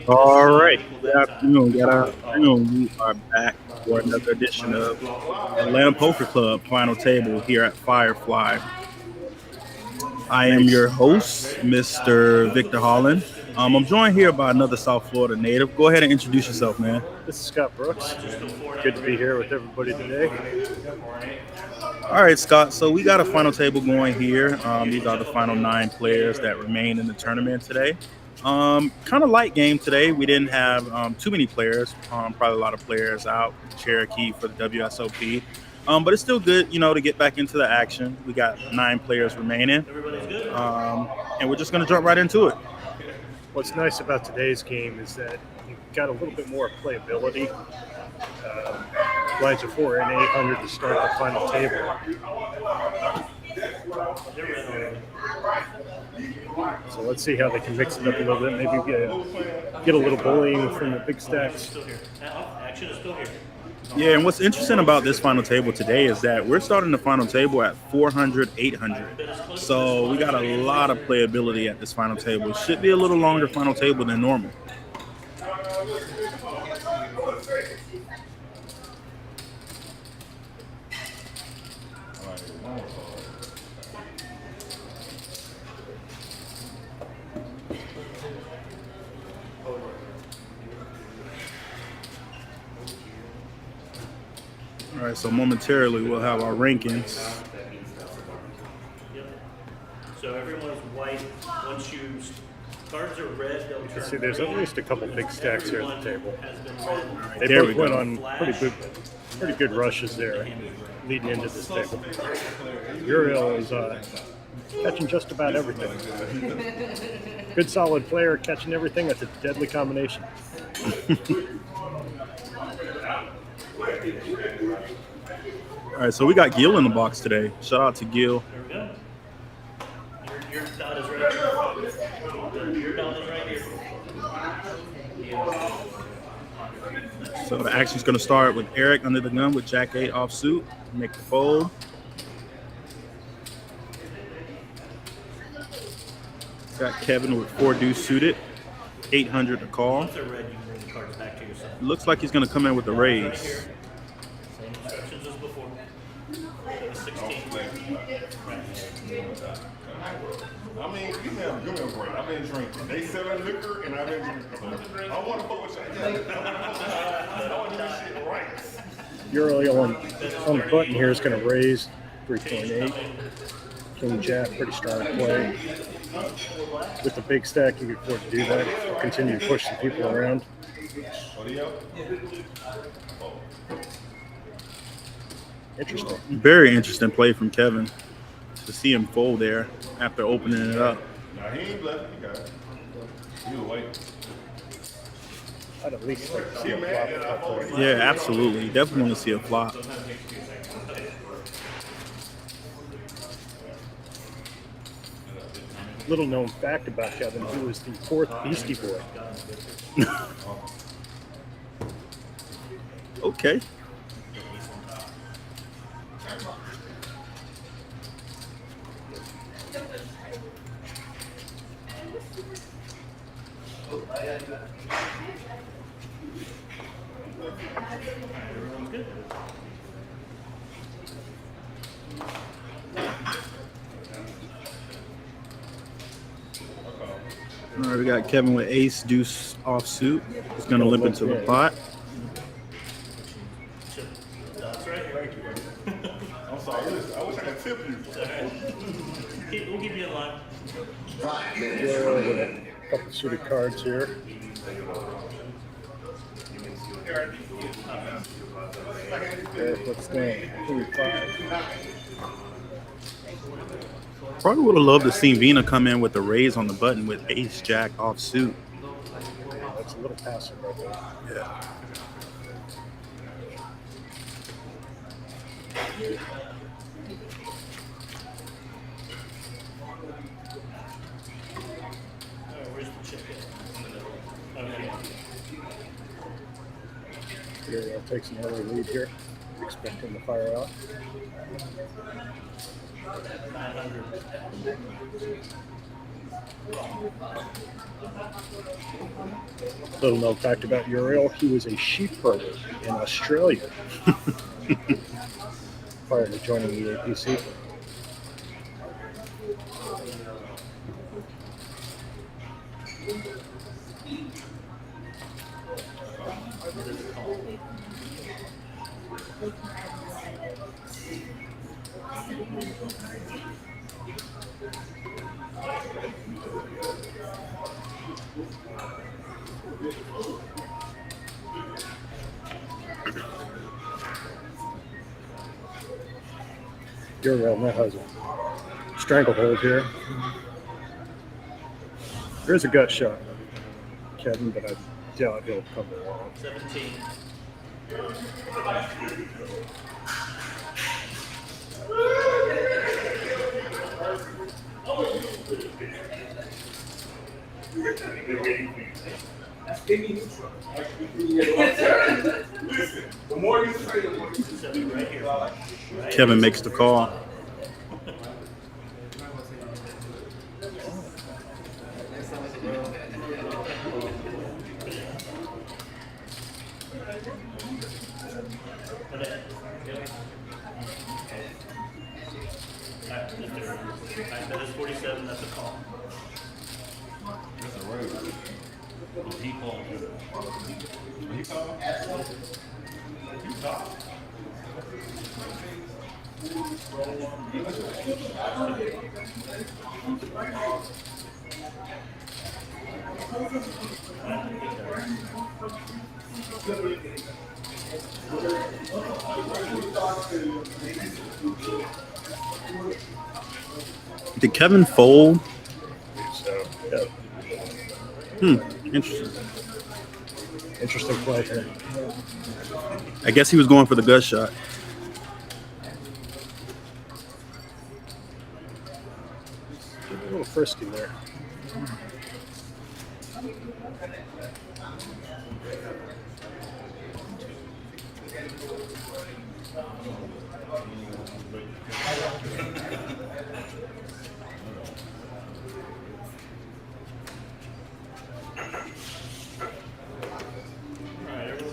All right. Good afternoon. Good afternoon. We are back for another edition of Atlanta Poker Club Final Table here at Firefly. I am your host, Mr. Victor Holland. I'm joined here by another South Florida native. Go ahead and introduce yourself, man. This is Scott Brooks. Good to be here with everybody today. All right, Scott. So we got a final table going here. These are the final 9 players that remain in the tournament today. Kind of light game today. We didn't have too many players. Probably a lot of players out. Cherokee for the WSOP. But it's still good, to get back into the action. We got 9 players remaining. And we're just going to jump right into it. What's nice about today's game is that you've got a little bit more playability. Blinds are 4 and 800 to start the final table. So let's see how they can mix it up a little bit. Maybe get a little bullying from the big stacks. Yeah, and what's interesting about this final table today is that we're starting the final table at 400, 800. So we got a lot of playability at this final table. It should be a little longer final table than normal. All right, so momentarily we'll have our rankings. So everyone's white. Once you cards are red, they'll turn. See, there's at least a couple big stacks here at the table. They There both we went go. on pretty good rushes there leading into this table. Uriel is catching just about everything. Good solid player catching everything. That's a deadly combination. All right, so we got Gil in the box today. Shout out to Gil. There we go. Your dot is right here. Your dot is right here. So the action's going to start with Eric under the gun with Jack 8 offsuit. Make the fold. Got Kevin with 4 deuce suited. 800 to call. Once they're red, you can bring the cards back to your side. Looks like he's going to come in with a raise. Same instructions as before. 16. I mean, you can have give me a break. I've been drinking. They selling liquor and I've been drinking. I want to fuck with you. I want to do this shit right. Uriel on the button here is going to raise 3.8. King Jack, pretty strong play. With the big stack, you can afford to do that. Continue to push some people around. Interesting. Very interesting play from Kevin to see him fold there after opening it up. Now he ain't bluffing. He got it. He was white. I'd at least like to see a flop at that point. Yeah, absolutely. Definitely want to see a flop. Little known fact about Kevin, he was the 4th Beastie Boy. Okay. All right, we got Kevin with ace deuce offsuit. He's going to limp into the pot. That's right. I'm sorry. I wish I could tip you. We'll keep you in line. Uriel with a couple suited cards here. Eric, what's going? 3-5. Probably would have loved to see Vina come in with a raise on the button with ace jack offsuit. That's a little passive right there. Yeah. Where's the chip? Okay. Uriel takes an early lead here. Expecting to fire out. 900. Little known fact about Uriel, he was a sheep herder in Australia prior to joining the APC. Uriel now has a stranglehold here. There's a gut shot, Kevin, but I doubt he'll come along. 17. Listen, the more you say, the more you Seven right here. Right Kevin makes the call. That is 47. That's a call. That's a raise. He called. He called? You talk? Did Kevin fold? So, yeah, Interesting. interesting play here. I guess he was going for the gut shot. A little frisky there.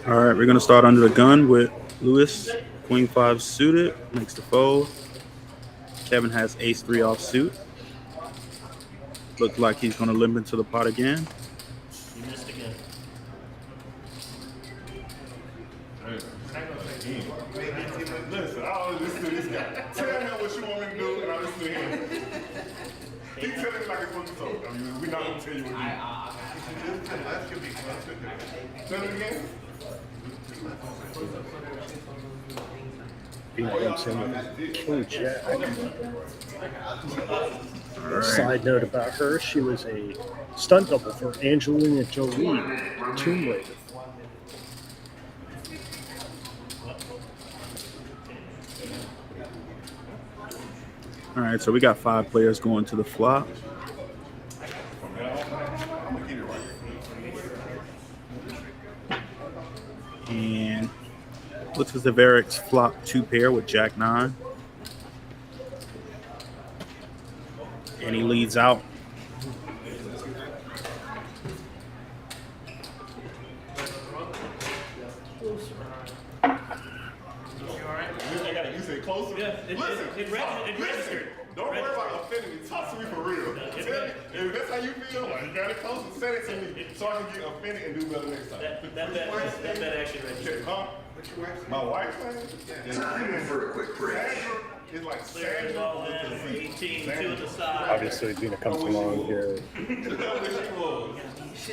All right, we're gonna start under the gun with Lewis, Queen 5 suited, makes the fold. Kevin has Ace 3 off suit. Looks like he's gonna limp into the pot again. You missed again. Listen, I always listen to this guy. Tell him what you want me to do, and I listen to him. He telling me like it's what you told. I mean, we're not gonna tell you what you do. Tell him again. Being comes in with King Jack. Side note about her, she was a stunt double for Angelina Jolie, Tomb Raider. All right, so we got 5 players going to the flop. I'm gonna get it right. And looks as if Eric's flop 2 pair with Jack 9. And he leads out. You say closer? Yeah, Listen, it registered. Don't worry about offending me. Talk to me for real. Tell me, if that's how you feel, you got it close and send it to me so I can get offended and do better next time. That actually registered. Huh? My wife's name? Time for a quick break. Sandra is like Clear it Sandra all with in. the Z. 18, 2 Sandra. at the side. Obviously, Dina comes along here. She was. She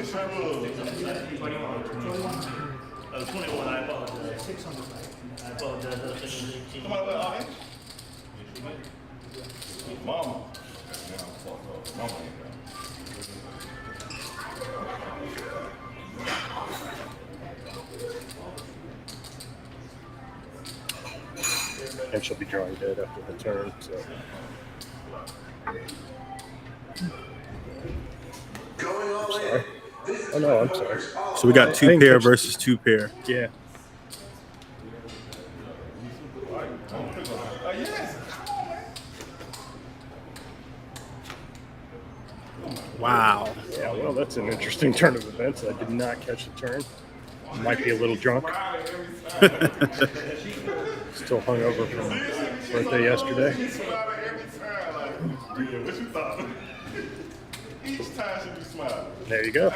sure was. Oh, 21, I apologize. I apologize. I was thinking 18. Somebody let out in? Mama. Yeah, I'm fucked up. Mama ain't there. And she'll be drawing dead after the turn. So. Going all Sorry. in. This Oh no, I'm sorry. So we got 2 Paying pair attention. versus 2 pair. Yeah. Yes. Wow. Yeah, well, that's an interesting turn of events. I did not catch the turn. Might be a little drunk. Still hungover from birthday yesterday. You smile every time. Like, yeah, what you thought? Each time she be smiling. There you go.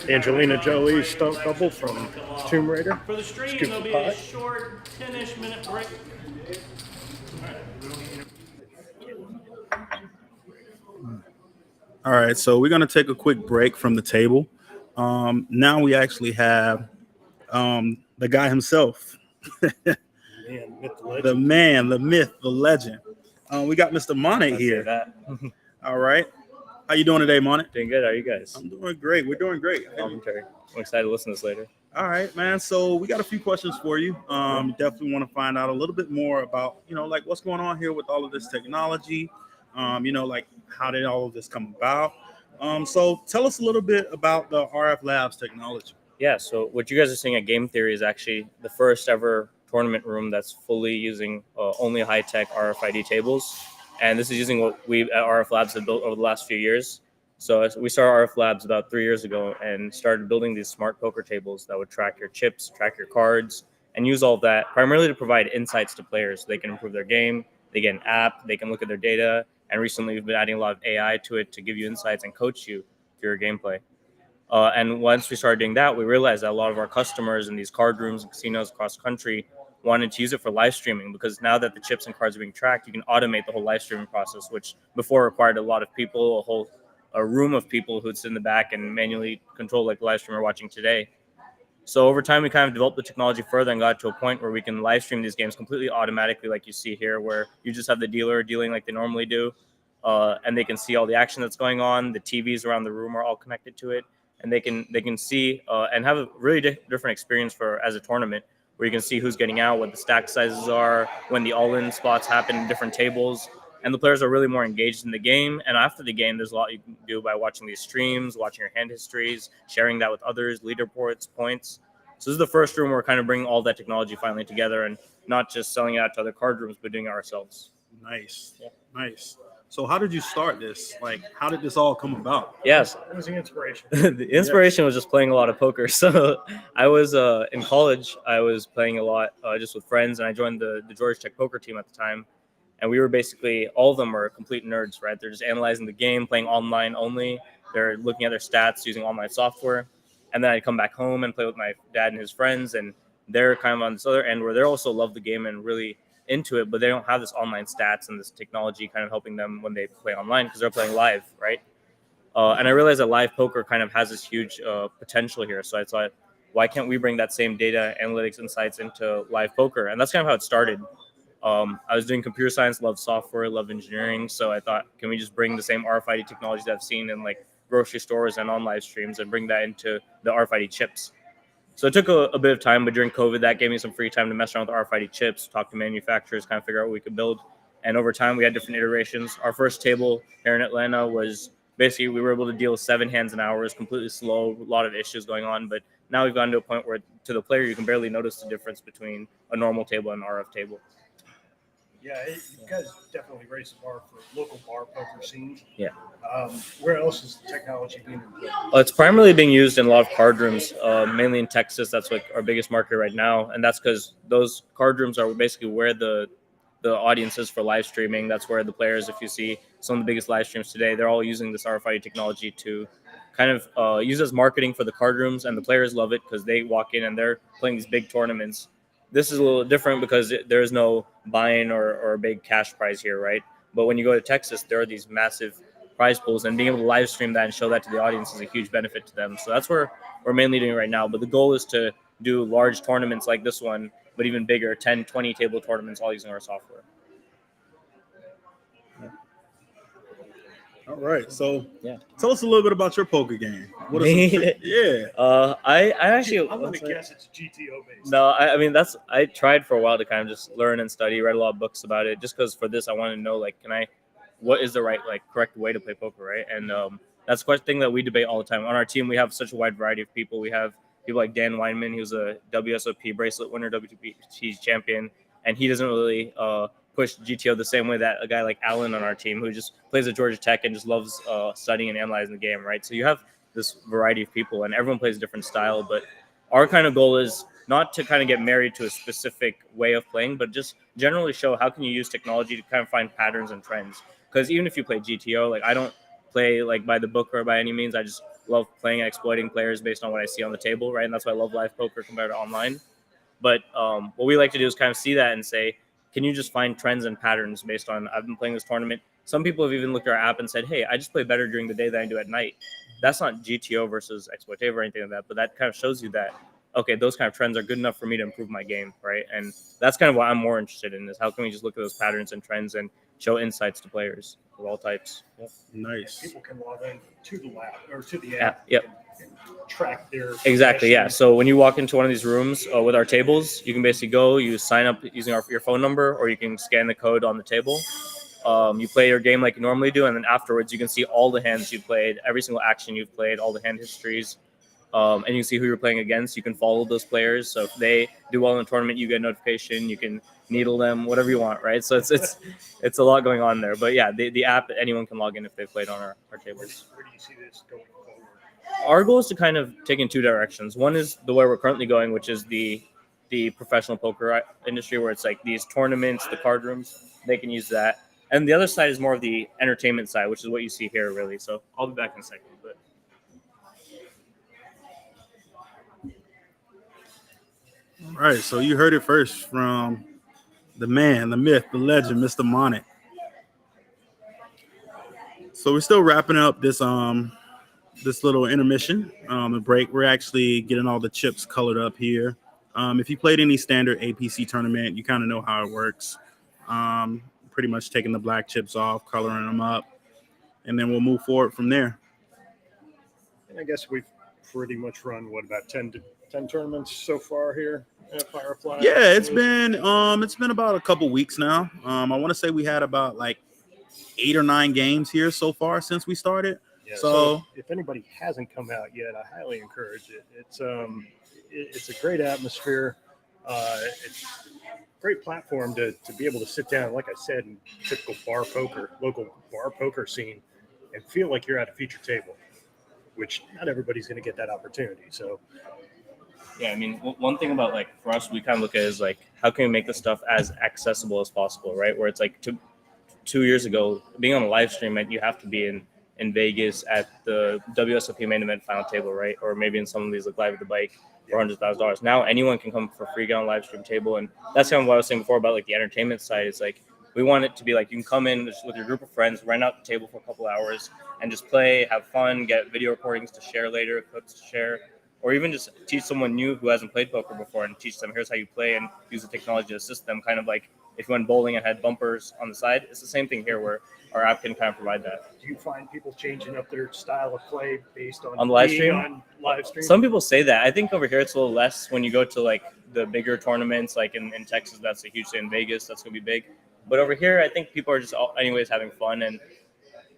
Angelina Jolie's stunt double from Tomb Raider. For the stream, Scoop there'll the be a pie. short 10-ish minute break. All right, so we're gonna take a quick break from the table. Now we actually have the guy himself, Man, myth the legend. man, the myth, the legend. We got Mr. Monet I'd say here. that. All right, how you doing today, Monet? Doing good. How are you guys? I'm doing great. We're doing great. Commentary. I'm excited to listen to this later. All right, man. So we got a few questions for you. Definitely want to find out a little bit more about, like what's going on here with all of this technology. Like how did all of this come about? So tell us a little bit about the RF Labs technology. Yeah. So what you guys are seeing at Game Theory is actually the first ever tournament room that's fully using only high tech RFID tables, and this is using what we at RF Labs have built over the last few years. So we started RF Labs about 3 years ago and started building these smart poker tables that would track your chips, track your cards, and use all of that primarily to provide insights to players so they can improve their game. They get an app, they can look at their data, and recently we've been adding a lot of AI to it to give you insights and coach you through your gameplay. And once we started doing that, we realized that a lot of our customers in these card rooms and casinos across the country wanted to use it for live streaming because now that the chips and cards are being tracked, you can automate the whole live streaming process, which before required a lot of people, a room of people who'd sit in the back and manually control like the live stream we're watching today. So over time, we kind of developed the technology further and got to a point where we can live stream these games completely automatically, like you see here, where you just have the dealer dealing like they normally do, and they can see all the action that's going on. The TVs around the room are all connected to it, and they can see and have a really different experience for as a tournament, where you can see who's getting out, what the stack sizes are, when the all-in spots happen in different tables, and the players are really more engaged in the game. And after the game, there's a lot you can do by watching these streams, watching your hand histories, sharing that with others, leaderboards, points. So this is the first room where we're kind of bringing all that technology finally together and not just selling it out to other card rooms, but doing it ourselves. Nice, nice. So how did you start this? Like, how did this all come about? Yes, What was the inspiration? the inspiration was just playing a lot of poker. So I was in college. I was playing a lot just with friends, and I joined the Georgia Tech poker team at the time. And we were basically, all of them are complete nerds, right? They're just analyzing the game, playing online only. They're looking at their stats using online software. And then I'd come back home and play with my dad and his friends. And they're kind of on this other end where they also love the game and really into it, but they don't have this online stats and this technology kind of helping them when they play online because they're playing live, right? And I realized that live poker kind of has this huge potential here. So I thought, why can't we bring that same data, analytics, insights into live poker? And that's kind of how it started. I was doing computer science, love software, love engineering. So I thought, can we just bring the same RFID technology that I've seen in like grocery stores and on live streams and bring that into the RFID chips? So it took a bit of time, but during COVID, that gave me some free time to mess around with RFID chips, talk to manufacturers, kind of figure out what we could build. And over time, we had different iterations. Our first table here in Atlanta was basically we were able to deal with 7 hands an hour. It was completely slow, a lot of issues going on. But now we've gotten to a point where to the player, you can barely notice the difference between a normal table and an RF table. Yeah, you guys definitely raised the bar for local bar poker scenes. Yeah. Where else is the technology being employed? It's primarily being used in a lot of card rooms, mainly in Texas. That's like our biggest market right now, and that's because those card rooms are basically where the audience is for live streaming. That's where the players, if you see some of the biggest live streams today, they're all using this RFID technology to kind of use as marketing for the card rooms, and the players love it because they walk in and they're playing these big tournaments. This is a little different because there is no buy-in or a big cash prize here, right? But when you go to Texas, there are these massive prize pools, and being able to live stream that and show that to the audience is a huge benefit to them. So that's where we're mainly doing right now. But the goal is to do large tournaments like this one, but even bigger, 10, 20 table tournaments, all using our software. All right. So Yeah. tell us a little bit about your poker game. What are Me? some yeah. I actually I'm going to guess it's GTO based. No, I mean I tried for a while to kind of just learn and study, read a lot of books about it, just because for this I wanted to know like what is the right correct way to play poker, right? And that's the thing that we debate all the time on our team. We have such a wide variety of people. We have people like Dan Weinman, who's a WSOP bracelet winner, WTP champion, and he doesn't really push GTO the same way that a guy like Alan on our team, who just plays at Georgia Tech and just loves studying and analyzing the game, right? So you have this variety of people, and everyone plays a different style. But our kind of goal is not to kind of get married to a specific way of playing, but just generally show how can you use technology to kind of find patterns and trends. Because even if you play GTO, like I don't play like by the book or by any means. I just love playing and exploiting players based on what I see on the table, right? And that's why I love live poker compared to online. But what we like to do is kind of see that and say, can you just find trends and patterns based on, I've been playing this tournament. Some people have even looked at our app and said, hey, I just play better during the day than I do at night. That's not GTO versus exploitative or anything like that, but that kind of shows you that, okay, those kind of trends are good enough for me to improve my game, right? And that's kind of what I'm more interested in, is how can we just look at those patterns and trends and show insights to players of all types. Yep. Nice. People can log in to the lab or to the Yeah, app. yep. And track their Exactly, yeah. progression. So when you walk into one of these rooms with our tables, you can basically go, you sign up using your phone number, or you can scan the code on the table. You play your game like you normally do, and then afterwards you can see all the hands you've played, every single action you've played, all the hand histories, and you can see who you're playing against. You can follow those players. So if they do well in the tournament, you get a notification. You can needle them, whatever you want, right? So it's a lot going on there. But yeah, the app, anyone can log in if they played on our tables. Where do you see this going forward? Our goal is to kind of take in two directions. One is the way we're currently going, which is the professional poker industry, where it's like these tournaments, the card rooms, they can use that. And the other side is more of the entertainment side, which is what you see here, really. So I'll be back in a second. But All right, so you heard it first from the man, the myth, the legend, Mr. Monet. So we're still wrapping up this little intermission, the break. We're actually getting all the chips colored up here. If you played any standard APC tournament, you kind of know how it works. Pretty much taking the black chips off, coloring them up, and then we'll move forward from there. And I guess we've pretty much run about 10 tournaments so far here at Firefly. Yeah, it's been about a couple weeks now. I want to say we had about like 8 or 9 games here so far since we started. Yeah, so if anybody hasn't come out yet, I highly encourage it. It's a great atmosphere. It's a great platform to be able to sit down, like I said, in typical local bar poker scene, and feel like you're at a feature table, which not everybody's going to get that opportunity. So yeah, I mean, one thing about like for us, we kind of look at it as like, how can we make this stuff as accessible as possible, right? Where it's like 2 years ago, being on a live stream meant you have to be in Vegas at the WSOP main event final table, right? Or maybe in some of these like Live at the Bike for $100,000. Now anyone can come for free, get on a live stream table. And that's kind of what I was saying before about like the entertainment side. It's like, we want it to be like, you can come in just with your group of friends, rent out the table for a couple hours and just play, have fun, get video recordings to share later, clips to share, or even just teach someone new who hasn't played poker before and teach them, here's how you play, and use the technology to assist them. Kind of like if you went bowling and had bumpers on the side, it's the same thing here where our app can kind of provide that. do you find people changing up their style of play based on the live being stream? on live stream? Some people say that. I think over here it's a little less when you go to like the bigger tournaments, like in Texas, that's a huge thing. In Vegas, that's going to be big. But over here, I think people are just anyways having fun, and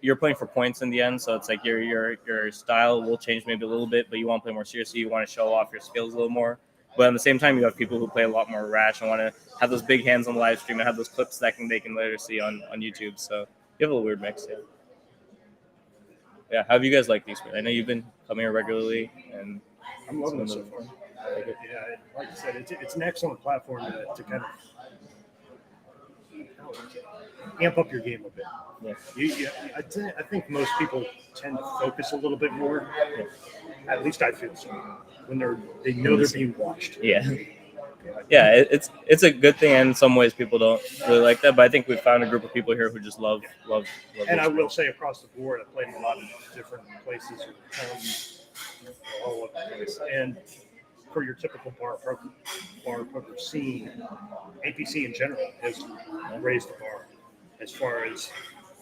you're playing for points in the end. So it's like your style will change maybe a little bit, but you want to play more seriously. You want to show off your skills a little more. But at the same time, you have people who play a lot more rash and want to have those big hands on the live stream and have those clips that they can later see on YouTube. So you have a little weird mix, yeah. Yeah, how have you guys liked the experience? I know you've been coming here regularly, and I'm loving it so far. Yeah, like I said, it's an excellent platform to kind of amp up your game a bit. yeah. I think most people tend to focus a little bit more. At least I feel so when they know they're being watched. Yeah. Yeah, it's a good thing, and in some ways people don't really like that. But I think we've found a group of people here who just love. And I will say across the board, I played in a lot of different places, all over the place. And for your typical bar poker scene, APC in general has raised the bar as far as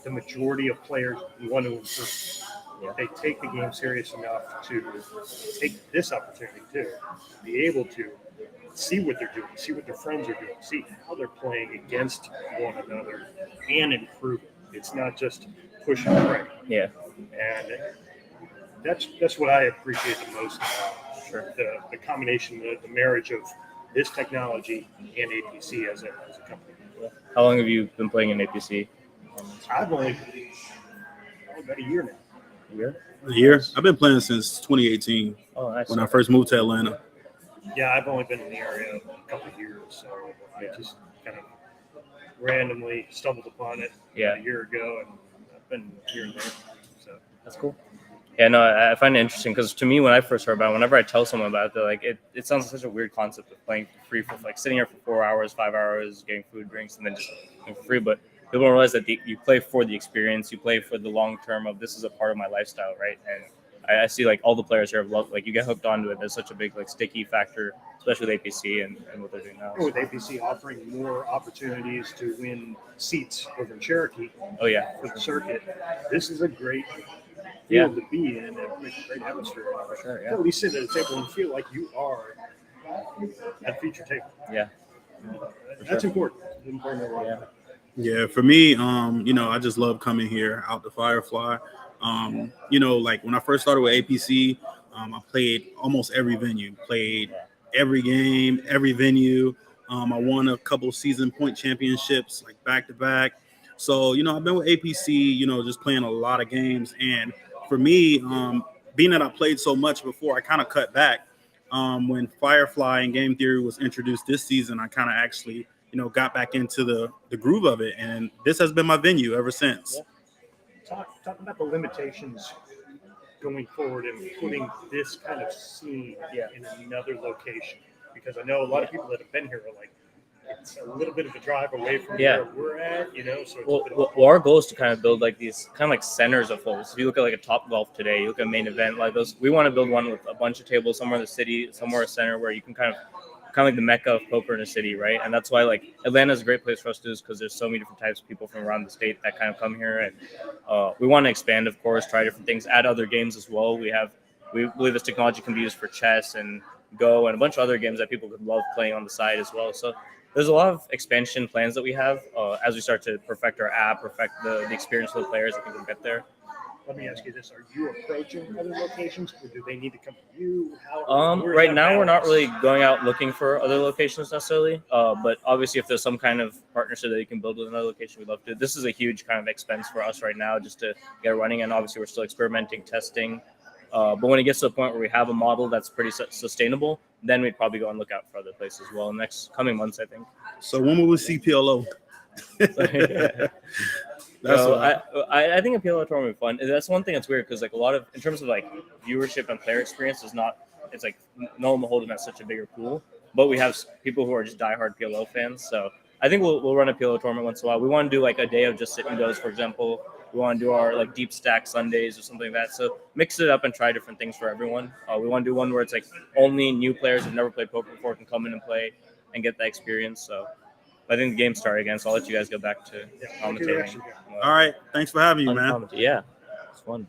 the majority of players want to improve. Yeah. They take the game serious enough to take this opportunity too, be able to see what they're doing, see what their friends are doing, see how they're playing against one another, and improve it. It's not just push and pray. Yeah. And that's what I appreciate the most about the combination, the marriage of this technology and APC as a company. How long have you been playing in APC? I've only about a year now. Yeah. A year. I've been playing since 2018 Oh, nice. when I first moved to Atlanta. Yeah, I've only been in the area a couple of years, so I just kind of randomly stumbled upon it a year ago, and I've been here and there. So That's cool. Yeah, no, I find it interesting because to me, when I first heard about it, whenever I tell someone about it, they're like, it sounds like such a weird concept of playing for free for like sitting here for 4 hours, 5 hours, getting food, drinks, and then just playing for free. But people don't realize that you play for the experience, you play for the long term of this is a part of my lifestyle, right? And I see like all the players here have loved, like you get hooked onto it. There's such a big like sticky factor, especially with APC and what they're doing now. with APC offering more opportunities to win seats over in Cherokee Oh yeah, for the circuit, this is a great Yeah. field to be in and a great atmosphere. for sure. At least sit at a table and feel like you are at feature table. Yeah, That's important. It's important to yeah. Yeah, for me, I just love coming here out to Firefly. Like when I first started with APC, I played almost every venue, played every game, every venue. I won a couple season point championships, like back to back. So, I've been with APC, just playing a lot of games. And for me, being that I played so much before, I kind of cut back. When Firefly and Game Theory was introduced this season, I kind of actually got back into the groove of it, and this has been my venue ever since. talk about the limitations going forward and putting this kind of scene in another location. Because I know a lot of people that have been here are like, it's a little bit of a drive away from where we're at, so it's a bit of Our goal is to kind of build like these kind of like centers of holes. If you look at like a Top Golf today, you look at main event like those. We want to build one with a bunch of tables somewhere in the city, somewhere a center where you can kind of like the mecca of poker in a city, right? And that's why like Atlanta is a great place for us to do this because there's so many different types of people from around the state that kind of come here, and we want to expand, of course, try different things, add other games as well. We believe this technology can be used for chess and Go and a bunch of other games that people could love playing on the side as well. So there's a lot of expansion plans that we have as we start to perfect our app, perfect the experience for the players. I think we'll get there. Let me ask you this: are you approaching other locations, or do they need to come to you? Right now, we're not really going out looking for other locations necessarily. But obviously, if there's some kind of partnership that you can build with another location, we'd love to. This is a huge kind of expense for us right now just to get running. And obviously, we're still experimenting, testing. But when it gets to a point where we have a model that's pretty sustainable, then we'd probably go and look out for other places as well in the next coming months, I think. So when will we see PLO? I think a PLO tournament would be fun. That's one thing that's weird because like a lot of in terms of like viewership and player experience is not. It's like no one will hold them at such a bigger pool. But we have people who are just diehard PLO fans, so I think we'll run a PLO tournament once in a while. We want to do like a day of just sit and goes, for example. We want to do our like deep stack Sundays or something like that. So mix it up and try different things for everyone. We want to do one where it's like only new players who've never played poker before can come in and play and get that experience. So I think the game started again, so I'll let you guys go back to commentating. All right. Thanks for having me, man. Yeah, it's fun.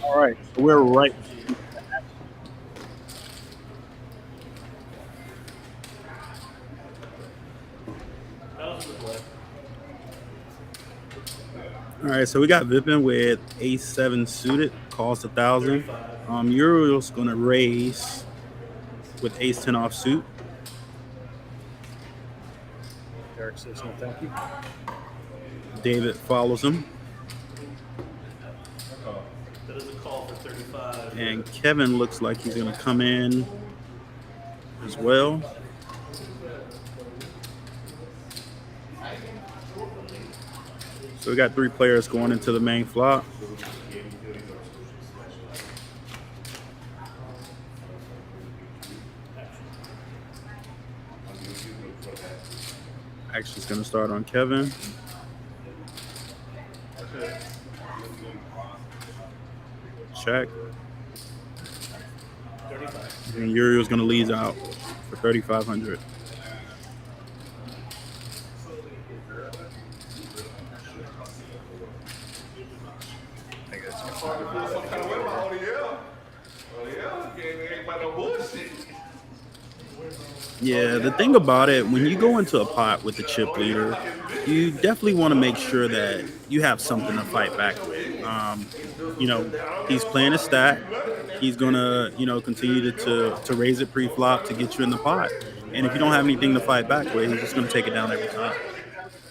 All right. So we're right. All right, so we got Vipin with ace-7 suited, cost 1,000. Uriel's gonna raise with ace-10 offsuit. Derek says no, thank you. David follows him, That is a call for 35. and Kevin looks like he's gonna come in as well. So we got 3 players going into the main flop. Actually, it's going to start on Kevin. Check. And Uriel's going to lead out for 3,500. Yeah, the thing about it, when you go into a pot with the chip leader, you definitely want to make sure that you have something to fight back with. He's playing a stack. He's gonna, continue to raise it pre-flop to get you in the pot. And if you don't have anything to fight back with, he's just going to take it down every time.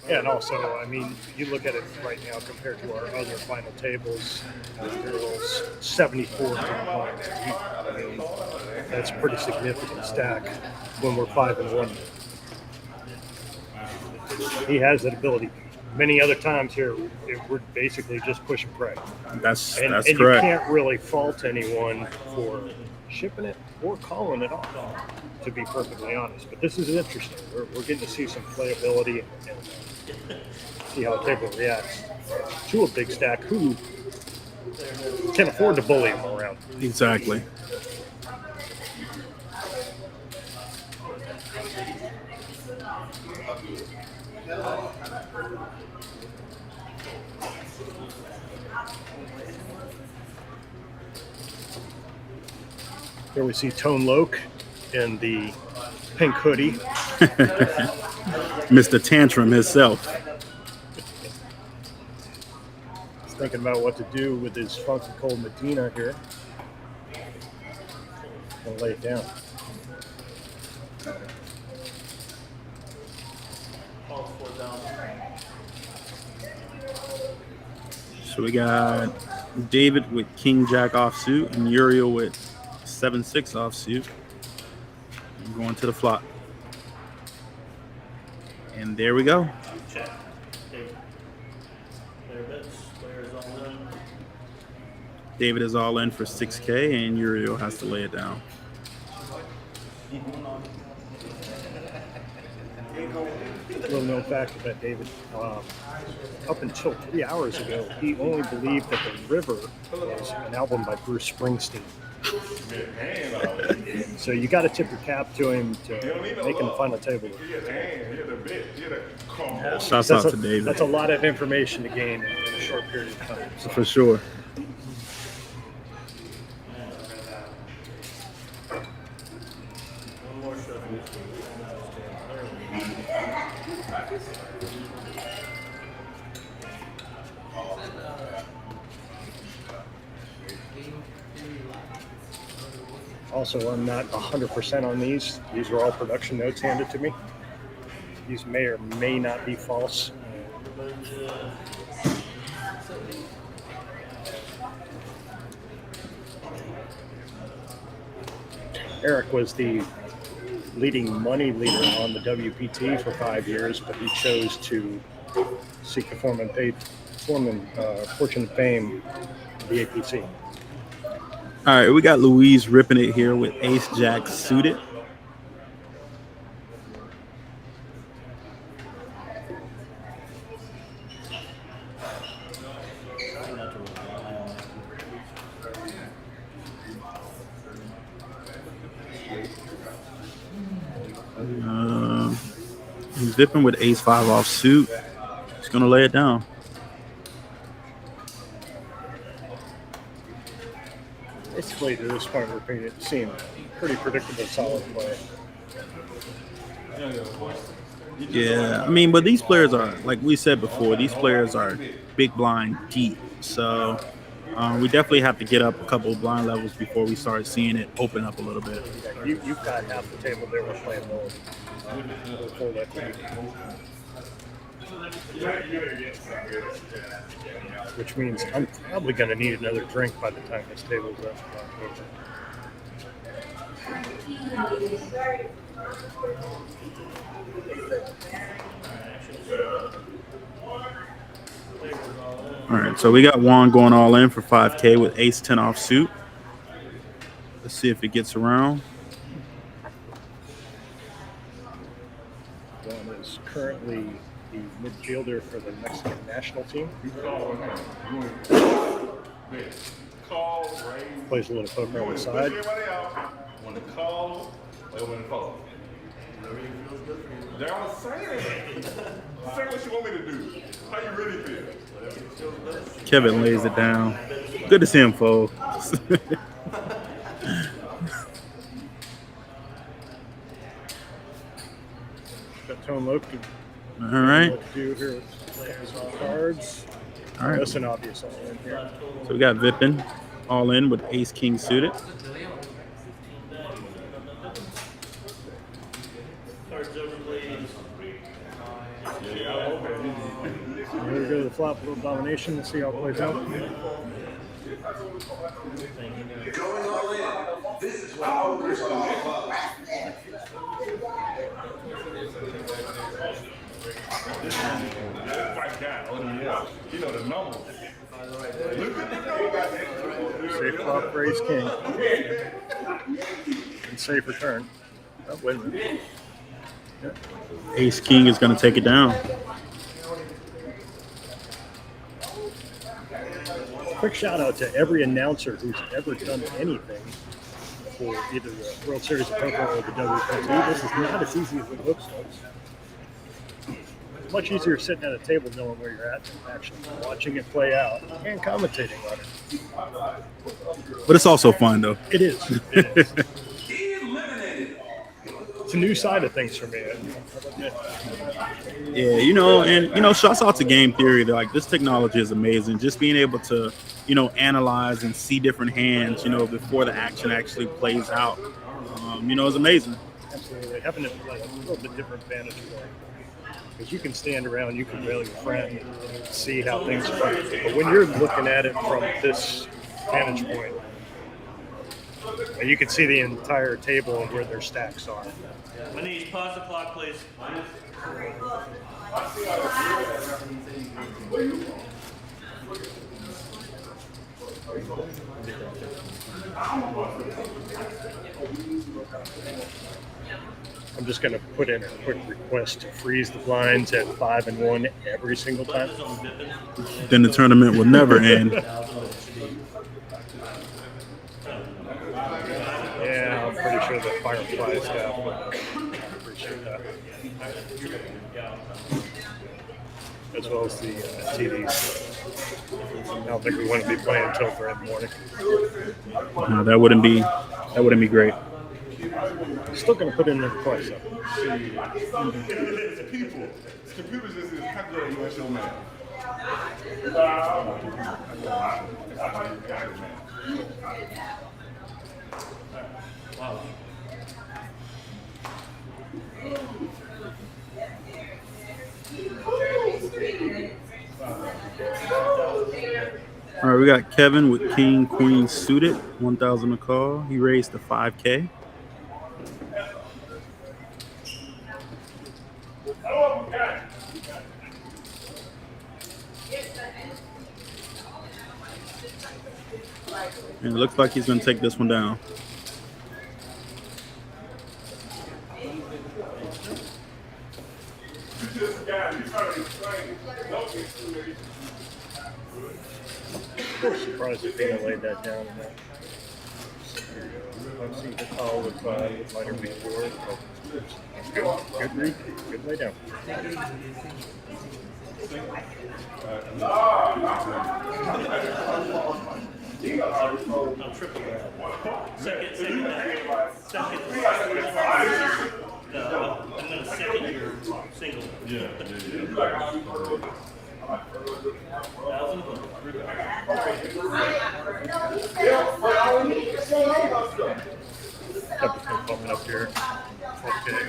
Yeah, and also, I mean, you look at it right now compared to our other final tables, Muriel's 74 points. I mean, that's a pretty significant stack when we're 5-1. He has that ability. Many other times here, we're basically just push and pray. That's And correct. you can't really fault anyone for shipping it or calling it off, to be perfectly honest. But this is interesting. We're getting to see some playability and see how a table reacts to a big stack who can afford to bully him around. Exactly. Here we see Tone Loke in the pink hoodie. Mr. Tantrum himself. He's thinking about what to do with his funky cold Medina here. Gonna lay it down. So we got David with King Jack offsuit and Uriel with 7-6 offsuit. And going to the flop. And there we go. Check. Player bets. Players all in. David is all in for 6K and Uriel has to lay it down. Little known fact about David. Up until 3 hours ago, he only believed that The River was an album by Bruce Springsteen. So you got to tip your cap to him to making the final table. Shouts out to David. That's a lot of information to gain in a short period of time. So. For sure. One more shuffle. Also, I'm not 100% on these. These are all production notes handed to me. These may or may not be false. Eric was the leading money leader on the WPT for 5 years, but he chose to seek the fortune and fame of the APC. All right, we got Louise ripping it here with Ace Jack suited. He's dipping with Ace 5 off suit. He's gonna lay it down. Basically, to this point, we're seeing pretty predictable, solid play. Yeah, I mean, but these players are, like we said before, these players are big blind deep. So we definitely have to get up a couple of blind levels before we start seeing it open up a little bit. Yeah, you've got half the table there with playing low. Full equity. Which means I'm probably going to need another drink by the time this table's up. All right, so we got Juan going all in for 5K with Ace 10 off suit. Let's see if it gets around. Juan is currently the midfielder for the Mexican national team. Plays a little poker on the side. When the call or when the call. They're all saying. Say what you want me to do. How you really feel? Kevin lays it down. Good to see him fold. Got Tone Loke. All right. What to do here with some cards. All right. That's an obvious all in here. So we got Vipin all in with Ace King suited. We're going to go to the flop, a little domination, and see how it plays out. Going all in. This is what poker's all about. White guy. Oh, yeah. You know the numbers. Look at the numbers. Safe flop for ace king. And safe return. Oh, wait a minute. Ace king is going to take it down. Quick shout out to every announcer who's ever done anything for either the World Series of Poker or the WPT. This is not as easy as it looks. It's much easier sitting at a table knowing where you're at than actually watching it play out and commentating on it. But it's also fun, though. It is. It is. Eliminated. It's a new side of things for me. Yeah, shouts out to game theory. They're like, this technology is amazing. Just being able to, analyze and see different hands, before the action actually plays out, is amazing. Absolutely. Having a little bit different vantage point. Because you can stand around, you can rail your friend, and see how things are. But when you're looking at it from this vantage point, you can see the entire table and where their stacks are. Manish, pause the clock, please. I'm just going to put in a quick request to freeze the blinds at 5 and 1 every single time. Then the tournament will never end. Yeah, I'm pretty sure the Firefly staff would appreciate that. As well as the TVs. I don't think we want to be playing until 3 in the morning. No, that wouldn't be great. Still going to put in the request. It's people. It's computers just is calculating what's your man. Wow. All right, we got Kevin with King Queen suited, 1,000 a call. He raised to 5K. And it looks like he's going to take this one down. I'm surprised if Pina laid that down in that scenario. I've seen the call with lighter before. Good read. Good lay down. I'm triple. Second. I'm going to second your single. Yeah. 1,000 bucks. Everything bumping up here. Okay.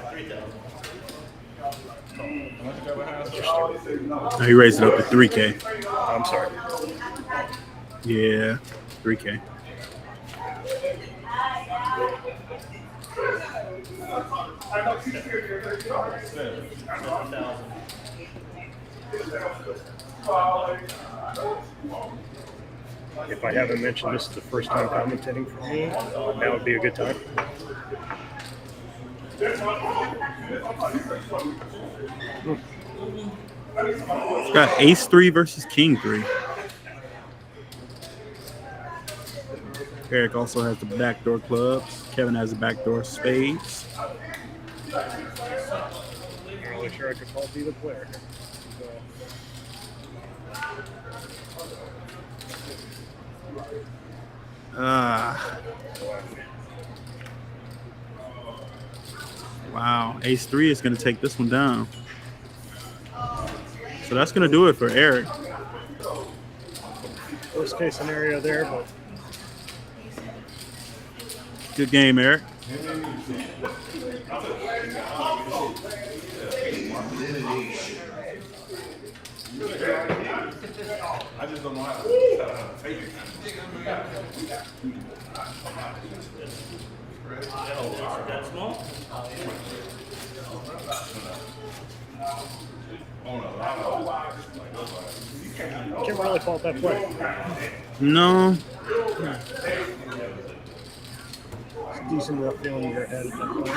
3,000. Now he raised it up to 3K. I'm sorry. Yeah, 3K. If I haven't mentioned this is the first time commentating for me, now would be a good time. It's got Ace 3 versus King 3. Eric also has the backdoor clubs. Kevin has the backdoor spades. I'm not really sure I could fault either player. Wow, Ace 3 is going to take this one down. So that's going to do it for Eric. Worst case scenario there, but Good game, Eric. Elimination. I just don't know how to take it. That small? Can't really fault that play. No. It's a decent rough feeling in your head at that point.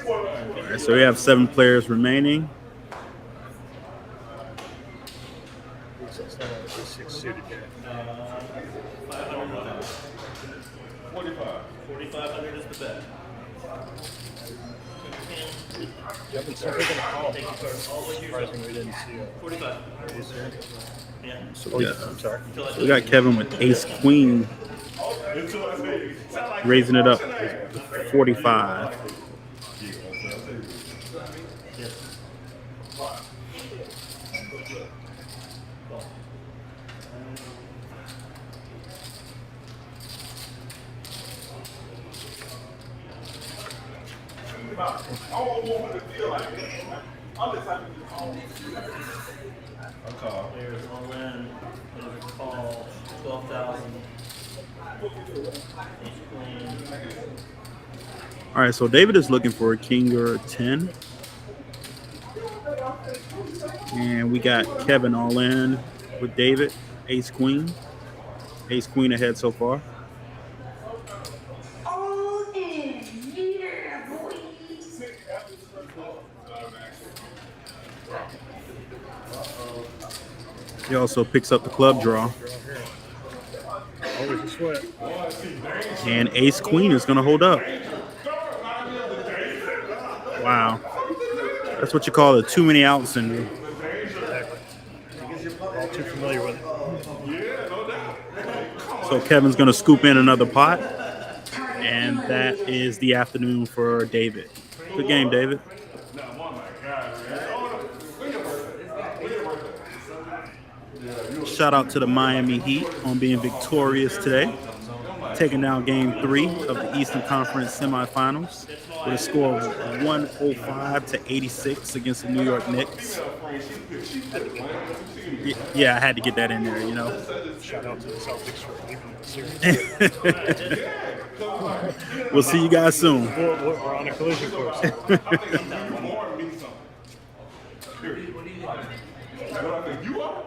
All right, so we have 7 players remaining. It's not like a 6 suited guy. 500. 4,500 is the bet. Kevin's simply going to call. Surprising we didn't see it. 45. Is there? Yeah. Oh, yeah. I'm sorry. So we got Kevin with ace queen, raising it up to 45. Players all in. Call 12,000. All right, so David is looking for a king or a 10. And we got Kevin all in with David, ace queen. Ace queen ahead so far. All in, yeah, boy. He also picks up the club draw. Always a sweat. And ace queen is going to hold up. Wow. That's what you call a too many out syndrome. All too familiar with it. So Kevin's going to scoop in another pot. And that is the afternoon for David. Good game, David. Shout out to the Miami Heat on being victorious today, taking down Game 3 of the Eastern Conference semifinals with a score of 105-86 against the New York Knicks. Yeah, I had to get that in there, you know. Shout out to the Celtics for leaving the series. We'll see you guys soon. We're on a collision course. You are?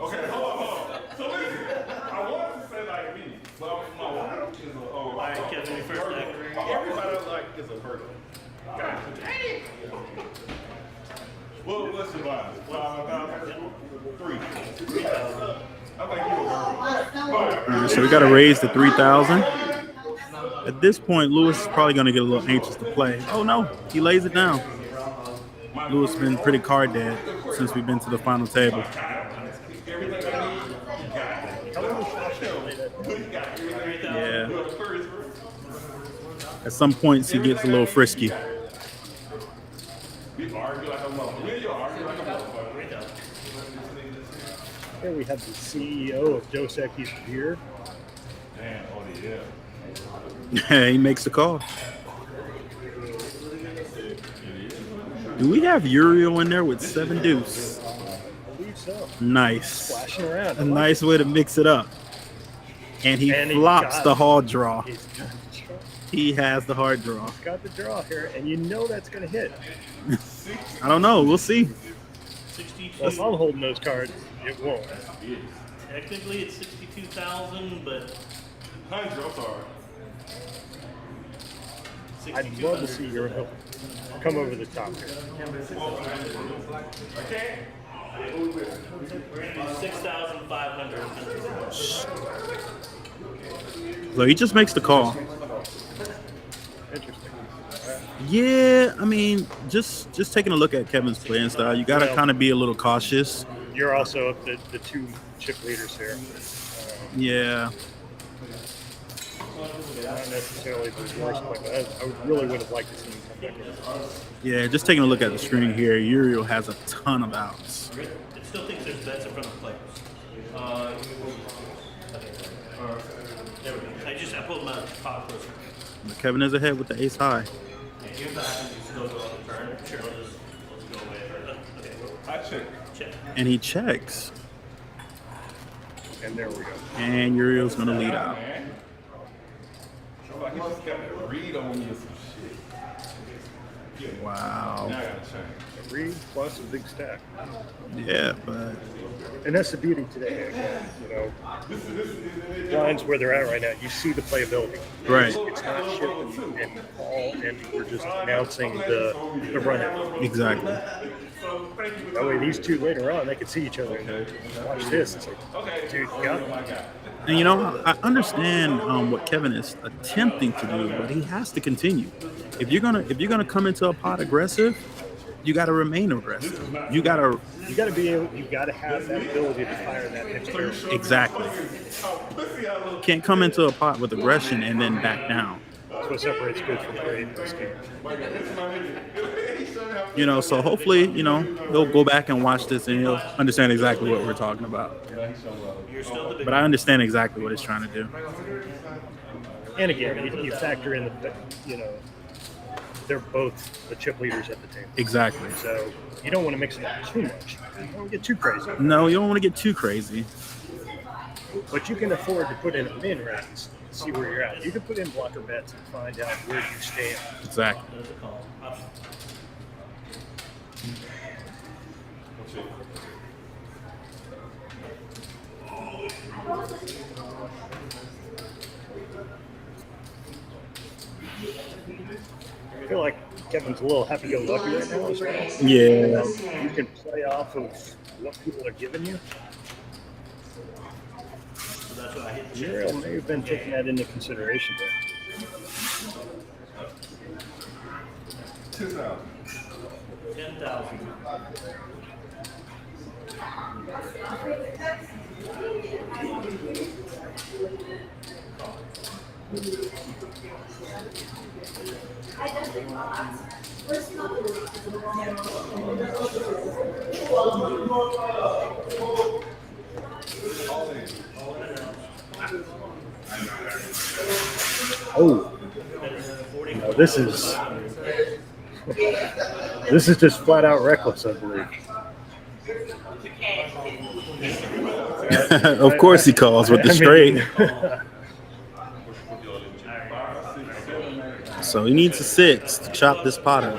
Okay, hold on. So listen, I wanted to say like me. Well, my wife is a All right, Kevin, you first deck. everybody like is a person. Well, let's advise. 5,000, 3. I think you were. All right, so we got to raise to 3,000. At this point, Lewis is probably going to get a little anxious to play. Oh no, he lays it down. Lewis has been pretty card dead since we've been to the final table. Yeah. At some points, he gets a little frisky. Here we have the CEO of Dos Equis Beer. Damn, oh yeah. He makes the call. Do we have Uriel in there with 7 deuce? I believe so. Nice. Splashing around. A nice way to mix it up. And he flops the hard draw. He's got the draw. He has the hard draw. He's got the draw here, and you know that's going to hit. I don't know. We'll see. 62. Well, if I'm holding those cards, it won't. Technically, it's 62,000, but 100, I'm sorry. I'd love to see Uriel come over the top here. Okay. we're going to do 6,500. So he just makes the call. Interesting. Yeah, I mean, just taking a look at Kevin's playing style, you got to kind of be a little cautious. You're also the 2 chip leaders here. Yeah. Not necessarily the worst, but I really would have liked to see him come Yeah, just taking a look at the screen here, Uriel has a ton of outs. It still thinks there's bets in front of players. There we go. I pulled my pot closer. But Kevin is ahead with the ace high. Yeah, here's what happens. You still go on the turn. Sure, let's go away. Okay. I check. Check. And he checks. And there we go. And Uriel's going to lead out. Man. Like he just got to read on me or some shit. Wow. Now I gotta check. A read plus a big stack. Yeah, but And that's the beauty today. Again, lines where they're at right now, you see the playability. right. It's not shifting and all, and we're just announcing the run out. Exactly. That way, these two later on, they can see each other and watch this. It's like, dude, you got it. And I understand what Kevin is attempting to do, but he has to continue. If you're gonna come into a pot aggressive, you got to remain aggressive. You got to You got to be able. You got to have that ability to fire that next barrel. exactly. Can't come into a pot with aggression and then back down. That's what separates good from great in this game. So hopefully, he'll go back and watch this and he'll understand exactly what we're talking about. You're still the big But I understand exactly what he's trying to do. And again, you factor in the, they're both the chip leaders at the table. Exactly. So you don't want to mix it up too much. You don't want to get too crazy. No, you don't want to get too crazy. But you can afford to put in a min range, see where you're at. You can put in blocker bets and find out where you stand. Exactly. There's a call. Option. I feel like Kevin's a little happy-go-lucky right now. So, Yeah. you can play off of what people are giving you. So that's what I hit the chip. Uriel may have been taking that into consideration there. 2,000. 10,000. Oh, no, this is just flat out reckless, I believe. Of course he calls with the I mean- straight. So he needs a 6 to chop this pot up.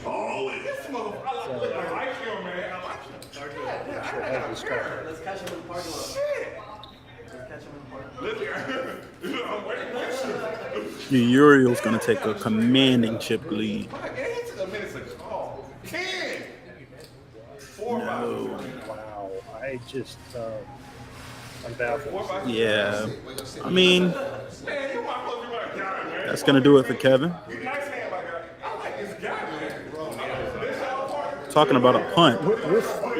Oh, this motherfucker. I like him, man. I like him. Sure has this card. Let's catch him in the parking lot. Shit. Let's catch him in the parking lot. Listen, I'm waiting for you. Uriel's going to take a commanding chip lead. My God, it took a minute to call. 10. 4 No. Wow, I just, I'm baffled. Yeah. I mean, Man, you might supposed to be my guy, man. that's going to do it for Kevin. Nice hand, my guy. I like this guy, man. This how part. Talking about a punt.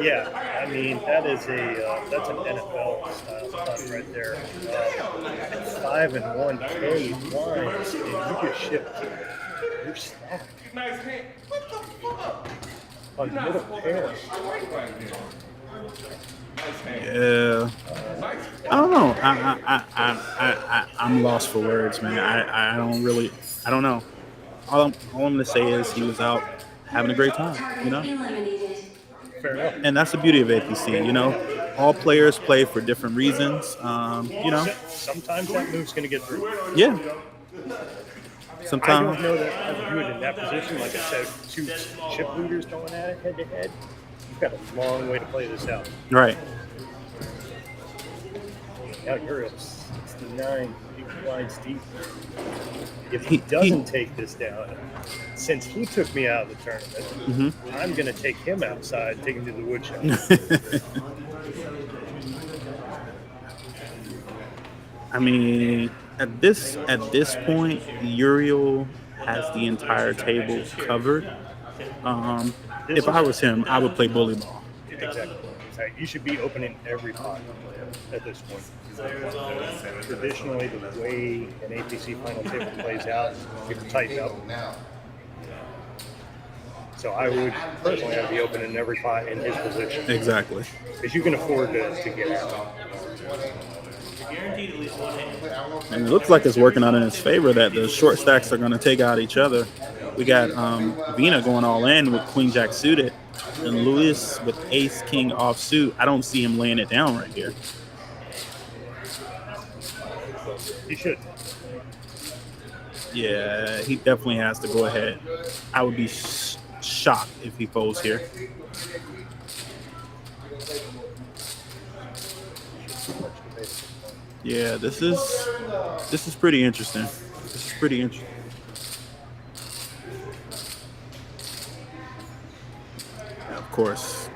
Yeah, I mean, that's an NFL style punt right there. At 5-1K lines, and you get shipped. You're stacked Nice hand. What the fuck? on middle pair. I like right there. Nice hand. Yeah. Nice. I don't know. I'm lost for words, man. I don't know. All I'm going to say is he was out having a great time, Eliminated. Fair enough. And that's the beauty of APC, All players play for different reasons, Sometimes that move's going to get through. Yeah. I Sometimes. don't know that how to do it in that position. Like I said, two chip leaders going at it head to head. You've got a long way to play this out. Right. Now you're at 69 lines deep. If he doesn't take this down, since he took me out of the tournament, I'm going to take him outside, take him to the woodshed. I mean, at this point, Uriel has the entire table covered. If I was him, I would play bully ball. Exactly. You should be opening every pot at this point. Players all in. Traditionally, the way an APC final table plays out, people tighten up. So I would personally I'd be open in every pot in his position Exactly. because you can afford to get out. You're guaranteed at least one hand. And it looks like it's working out in his favor that the short stacks are going to take out each other. We got Vina going all in with Queen Jack suited, and Lewis with Ace King offsuit. I don't see him laying it down right here. You should. Yeah, he definitely has to go ahead. I would be shocked if he folds here. Yeah, this is pretty interesting. This is pretty interesting. Yeah, of course.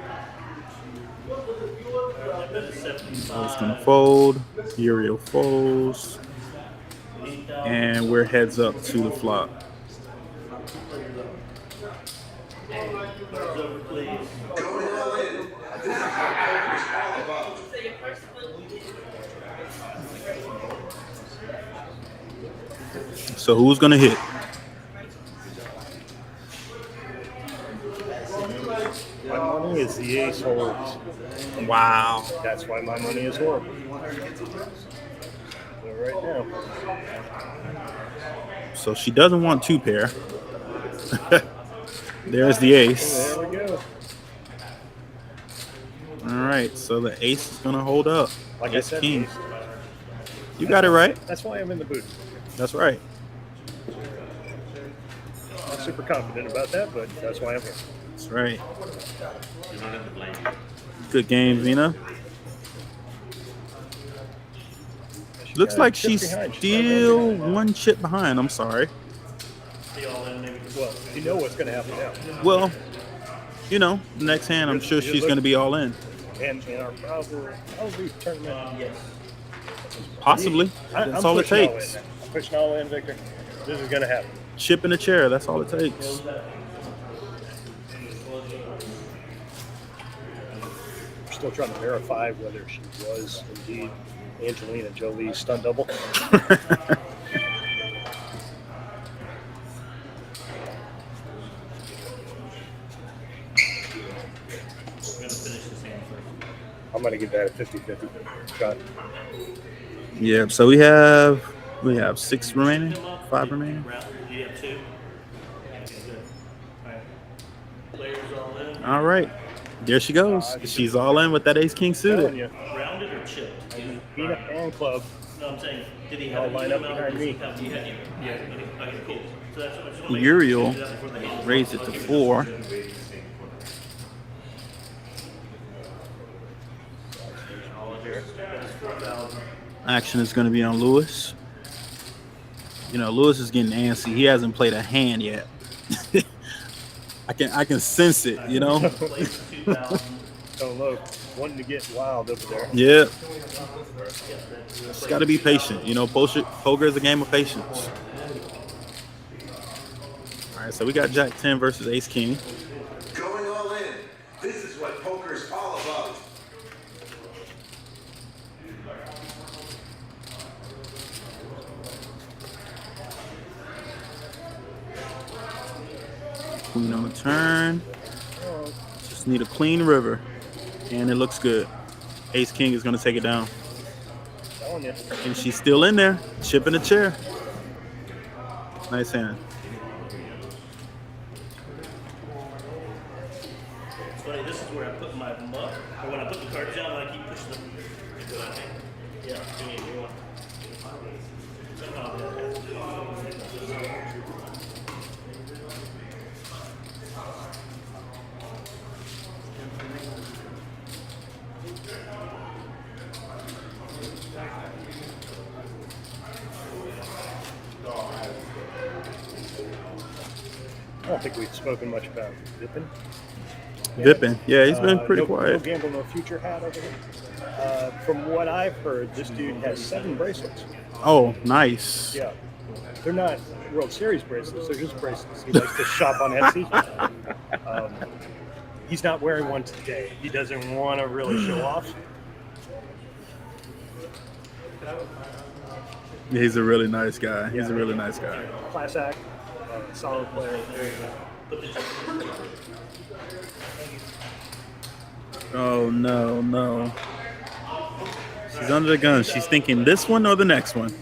It's gonna fold. Uriel folds. And we're heads up to the flop. Over, please. Going all in. This is what poker's all about. So who's gonna hit? My money is the ace holds. Wow. That's why my money is horrible. So right now. So she doesn't want two pair. There's the ace. There we go. All right, so the ace is gonna hold up. Like Ace I said, king. You got it right. That's why I'm in the booth. That's right. Not super confident about that, but that's why I'm here. That's right. Good game, Vina. Looks like she's still one chip behind. I'm sorry. See all in, maybe. Well, you know what's going to happen now. Well, you know, next hand, I'm sure she's going to be all in. And in our probably tournament, yes. Possibly. That's all it takes. I'm pushing all in, Victor. This is going to happen. Chip in a chair. That's all it takes. We're still trying to verify whether she was indeed Angelina Jolie's stunt double. I'm going to give that a 50-50 shot. Yeah, so we have 6 remaining, 5 remaining. You have 2. Okay, good. All right. Players all in. All right, there she goes. She's all in with that ace king Telling suited. you, Rounded or chipped? peanut and club. No, I'm saying, did he All have line up behind me. Yeah, okay, cool. So that's what I just wanna make Uriel sure you do that before the hand. raised it to 4. Action is going to be on Lewis. You know, Lewis is getting antsy. He hasn't played a hand yet. I can sense it, you know? Place 2,000. So low, wanting to get wild over there. Yeah. It's got to be patient. You know, poker is a game of patience. All right, so we got Jack 10 versus Ace King. Going all in. This is what poker's all about. Queen on the turn. Just need a clean river. And it looks good. Ace King is going to take it down. Telling you. And she's still in there. Chip in the chair. Nice hand. It's funny, this is where I put my muck, or when I put the cards down, I keep pushing them. Yeah, you want. Somehow that happens. I don't think we've spoken much about Vippin. Vippin. Yeah, he's been pretty No quiet. gamble, no future hat over here. From what I've heard, this dude has 7 bracelets. Oh, nice. Yeah. They're not World Series bracelets. They're just bracelets. He likes to shop on Etsy. He's not wearing one today. He doesn't want to really show off. He's a really nice guy. He's a really nice guy. Class act, solid player. Oh no, no. She's under the gun. She's thinking this one or the next one.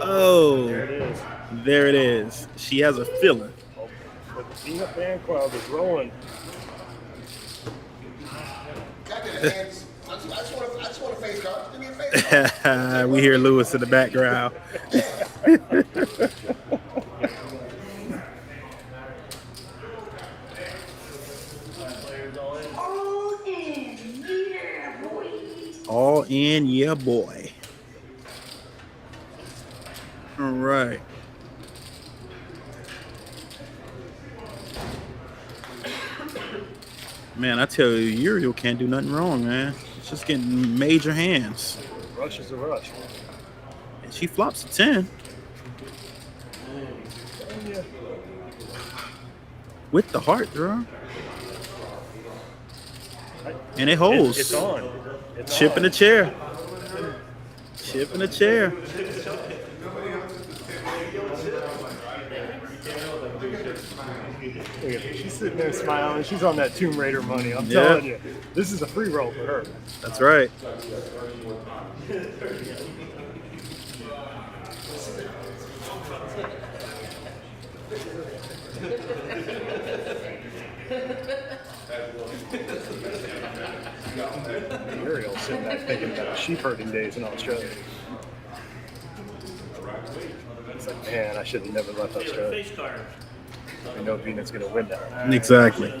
Oh, There it is. there it is. She has a feeling. But the Peanut Fan Club is rolling. I just want a face card. Give me a face card. We hear Lewis in the background. All in, yeah, boy. All in, yeah, boy. All right. Man, I tell you, Uriel can't do nothing wrong, man. It's just getting major hands. Rush is a rush. And she flops a 10 Yeah. with the heart draw. And it holds. It's on. It's Chip on. in the chair. Chip in the chair. Look at her. She's sitting there smiling. She's on that Tomb Raider money. I'm Yeah. telling you, this is a free roll for her. That's right. Uriel's sitting back thinking about sheep herding days in Australia. It's like, man, I should have never left Australia. Face card. I know Venus going to win that. Exactly.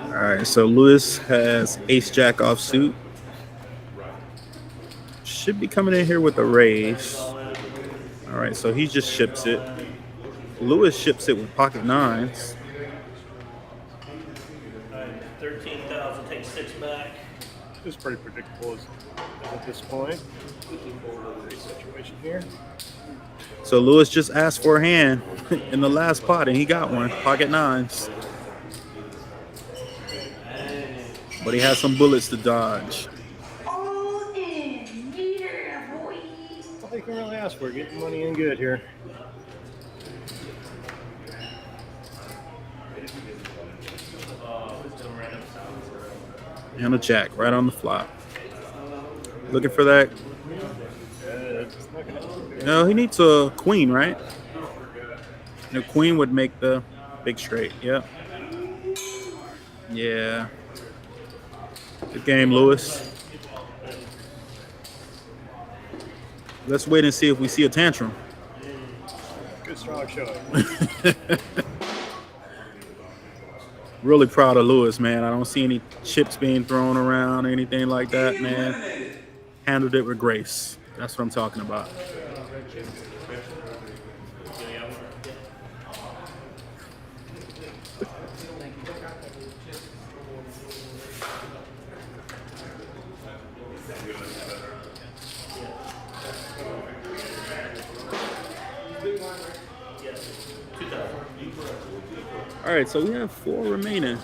All right, so Lewis has ace jack off suit. Should be coming in here with a raise. All right, so he just ships it. Lewis ships it with pocket nines. 13,000, take 6 back. It's pretty predictable at this point. Great situation here. So Lewis just asked for a hand in the last pot, and he got one. Pocket nines. But he has some bullets to dodge. All in, yeah, boy. All you can really ask for, getting money in good here. And a jack right on the flop. Looking for that. It's not gonna- No, he needs a queen, right? The queen would make the big straight. Yep. Yeah. Good game, Lewis. Let's wait and see if we see a tantrum. Good strong showing. Really proud of Lewis, man. I don't see any chips being thrown around or anything like that, man. Handled it with grace. That's what I'm talking about. All right, so we have 4 remaining.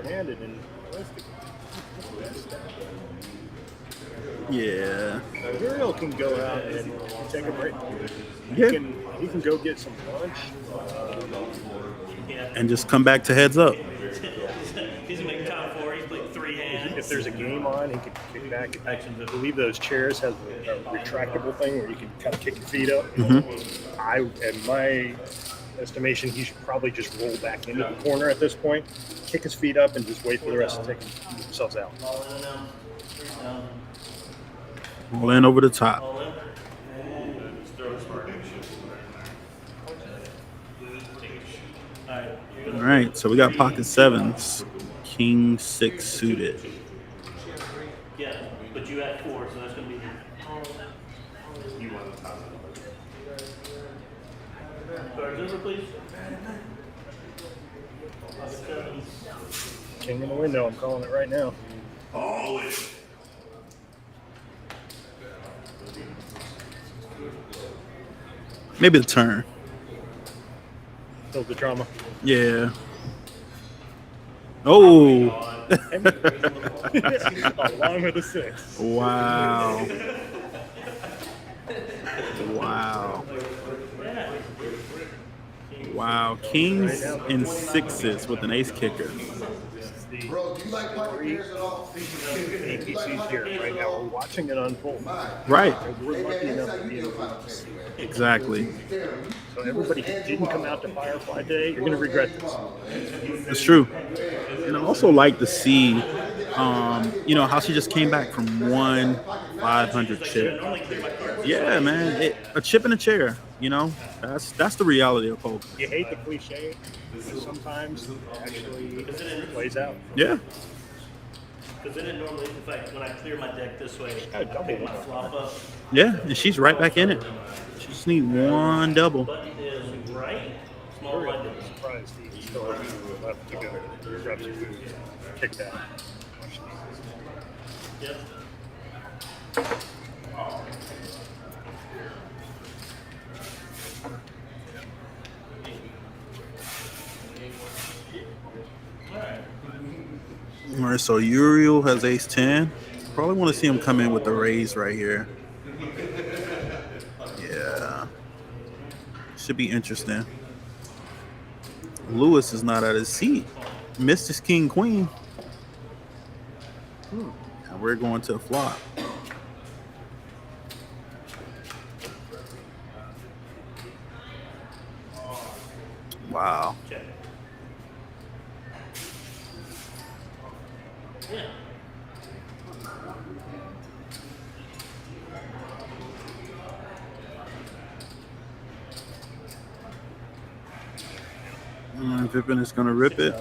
Handed and Yeah. Uriel can go out and take a break. Yeah. He can go get some lunch. And just come back to heads up. He's making top 4. He's played 3 hands. If there's a game on, he can kick back. I believe those chairs have a retractable thing where you can kind of kick your feet up. In my estimation, he should probably just roll back into the corner at this point, kick his feet up, and just wait for the rest to take themselves out. All in now. All in over the top. All in. Alright. All right, so we got pocket sevens. King 6 suited. Yeah, but you had 4, so that's going to be. Cards over, please. Pocket 7s. King in the window, I'm calling it right now. Maybe the turn. Build the drama. Yeah. Oh. Along with the 6. Wow. Wow. Wow. Kings and sixes with an ace kicker. This is the Bro, do you like pocket three pairs at all? APCs here right now. We're watching it unfold. Right. We're Hey, man, lucky next enough to time be you in do the a final room. table, man. Exactly. So everybody who didn't come out to Firefly today, you're going to regret this. It's true. And I also like to see, how she just came back from one 500 chip. Yeah, man. A chip in a chair. That's the reality of poker. You hate the cliche, but sometimes it actually plays out. Yeah. Because then it normally, when I clear my deck this way, I double pick my up. flop up. Yeah. And she's right back in it. She just need one double. Button is right, small Very blind is. surprised he still has left to go. Grab some food, kick that. Yep. All right, so Uriel has ace 10. Probably want to see him come in with the raise right here. Yeah. Should be interesting. Lewis is not at his seat. Missed his king queen. And we're going to a flop. Wow. Check. Yeah. Vippen is going to rip it.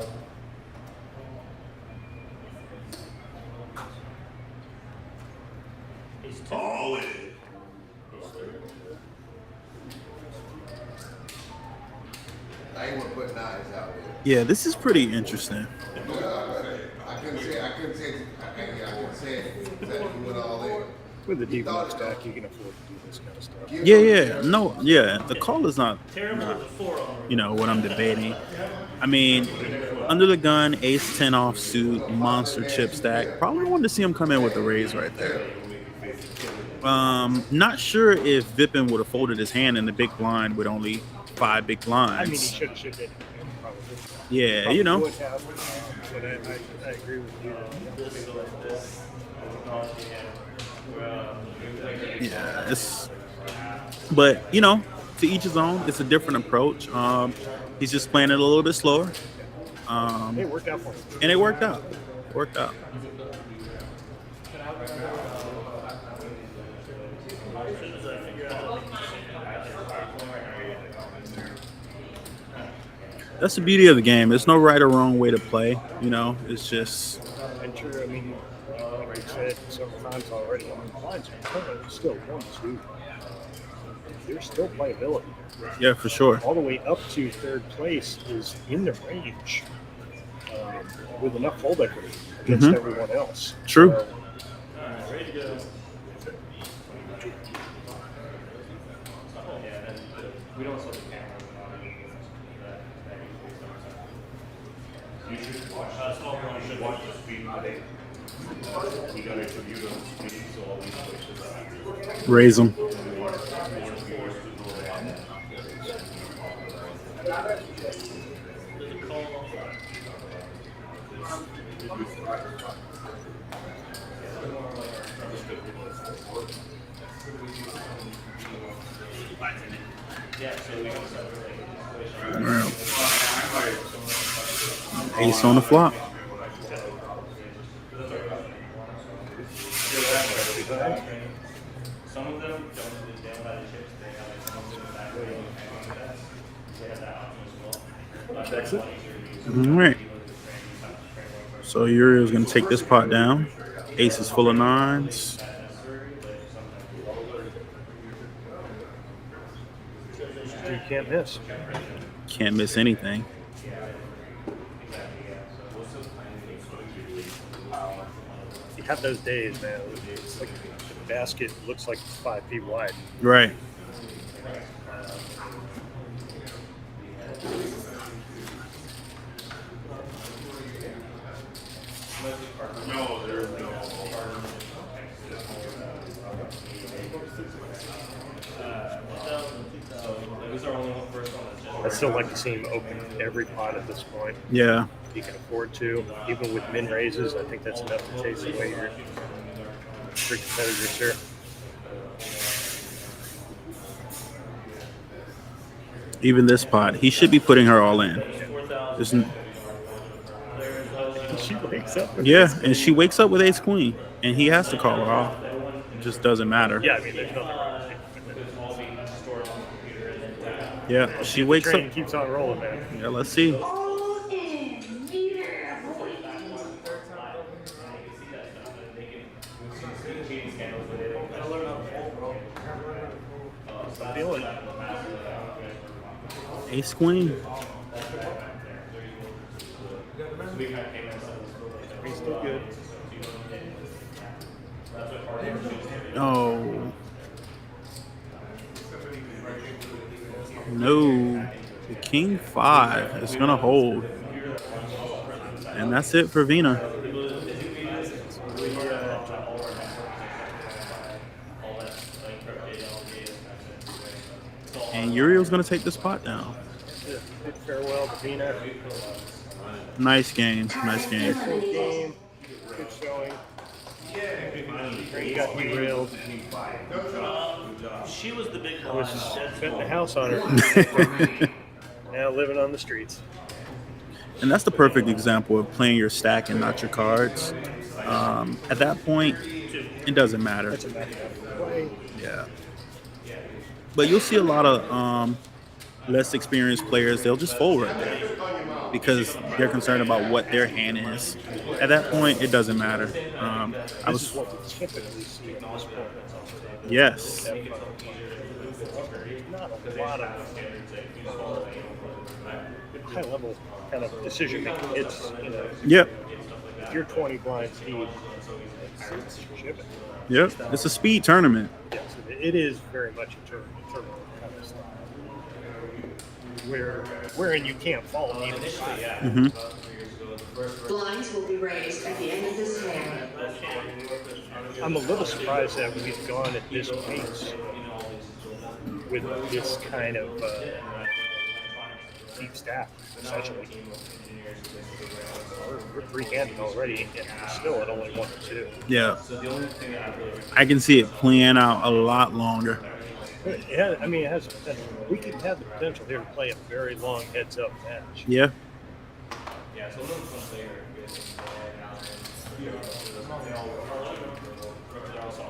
Ace two. All in. I ain't want to put knives out there. Yeah, this is pretty interesting. I couldn't say, I couldn't say it. That you went all in. With the deep enough stack, you can afford to do this kind of stuff. Yeah. No, yeah. The call is not, Terrible with the 4 on. what I'm debating. I mean, under the gun, ace 10 offsuit, monster chip stack. Probably wanted to see him come in with the raise right there. Not sure if Vippen would have folded his hand in the big blind with only 5 big I mean, he blinds. should have probably. Yeah, Probably would have, but I agree with you. Yeah, but to each his own. It's a different approach. He's just playing it a little bit slower. It worked out for him. And it worked out. Worked out. That's the beauty of the game. There's no right or wrong way to play. It's just. And sure, I mean, like we said several times already, blinds are still 1-2. There's still playability. Yeah, for sure. All the way up to third place is in the range with enough fold equity against everyone else. True. So, Ready to go. We don't sell the You should watch. small blind should Watch the speed today. We got to interview them speed, so all these questions. Raise them. All right. Ace on the flop. Some of them don't have the chips. They have some of them back way. They have that option as well. checks it. All right. So Uriel's going to take this pot down. Ace is full of 9s. You can't miss. Can't miss anything. You have those days, man. It's like the basket looks like it's 5 feet wide. Right. No, there's no. I'd still like to see him open every pot at this point. Yeah. He can afford to, even with min raises. I think that's enough to chase away your three competitors here. Even this pot, he should be putting her all in. She wakes up. Yeah, and she wakes up with ace queen, and he has to call her off. It just doesn't matter. Yeah, I mean, there's nothing wrong with it. Yeah, she wakes up. Train keeps on rolling, man. Yeah, let's see. All in. Yeah, boy. I'm feeling it. Ace queen. He's still good. Oh. No. The king 5 is going to hold. And that's it for Vina. And Uriel's going to take this pot down. Good farewell to Vina. Nice game. Nice game. Good game. Good showing. Train got derailed. She was the big I was boss. betting the house on her. Now living on the streets. And that's the perfect example of playing your stack and not your cards. At that point, it doesn't matter. That's a matter of play. Yeah. But you'll see a lot of less experienced players, they'll just fold right there because they're concerned about what their hand is. At that point, it doesn't matter. This is what we typically see at this point. Yes. Not a lot of high level kind of decision making. It's, you know, Yep. if you're 20 blinds deep, it's shipping. Yep. It's a speed tournament. Yes, it is very much a tournament kind of style. Wherein you can't fault even. Mm-hmm. Blinds will be raised at the end of this hand. I'm a little surprised that we've gone at this pace with this kind of deep stack, essentially. We're three-handed already, and still at only 1 or 2. Yeah. I can see it playing out a lot longer. It has potential. We could have the potential here to play a very long heads-up match. Yeah.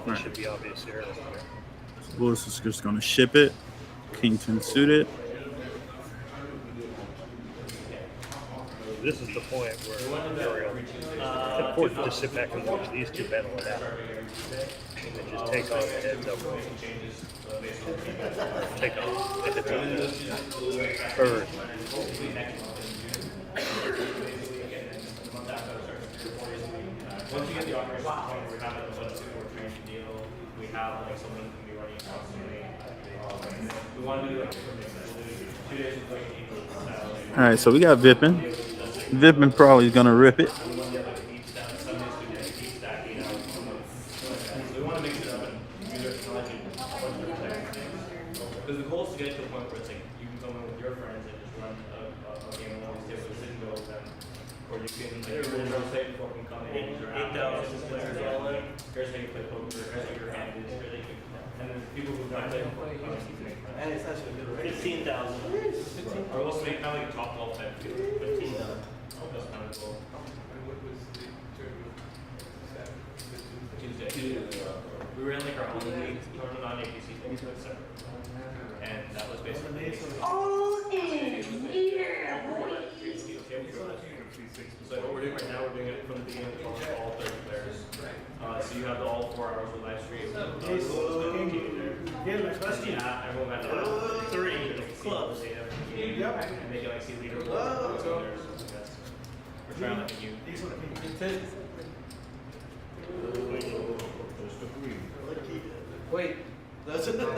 It should be obvious here. Lewis is just going to ship it. King 10 suited. This is the point where it's important to sit back and watch these two battle it out. And then just take on the heads up. Take on the heads up. Third. Once you get the operation point, we have a bunch of training deal. We have like someone who can be running constantly. We want to do like 2 days of like All right, so we got Vipin. Vipin probably is going to rip it. we want to mix it up and because the goal is to get to a point where it's like you can come in with your friends and just run a game of all these tables and go with them. Or you can like rotate before we can come in. 8,000 players all in. Here's how you play poker, here's how your hand is, here's how you and then people who don't play poker And it's actually a good 15,000. or we'll make kind of like a top 12 type feel. 15,000. That's kind of cool. Tuesday. We ran like our own league tournament on APC things, but separate. And that was basically All in. Yeah, boy. so what we're doing right now, we're doing it from the beginning for all 30 players. So you have all 4 hours of live stream. Yeah, everyone got 3 clubs. and they can like see leaderboard. We're trying to make you. Wait, that's it. Well,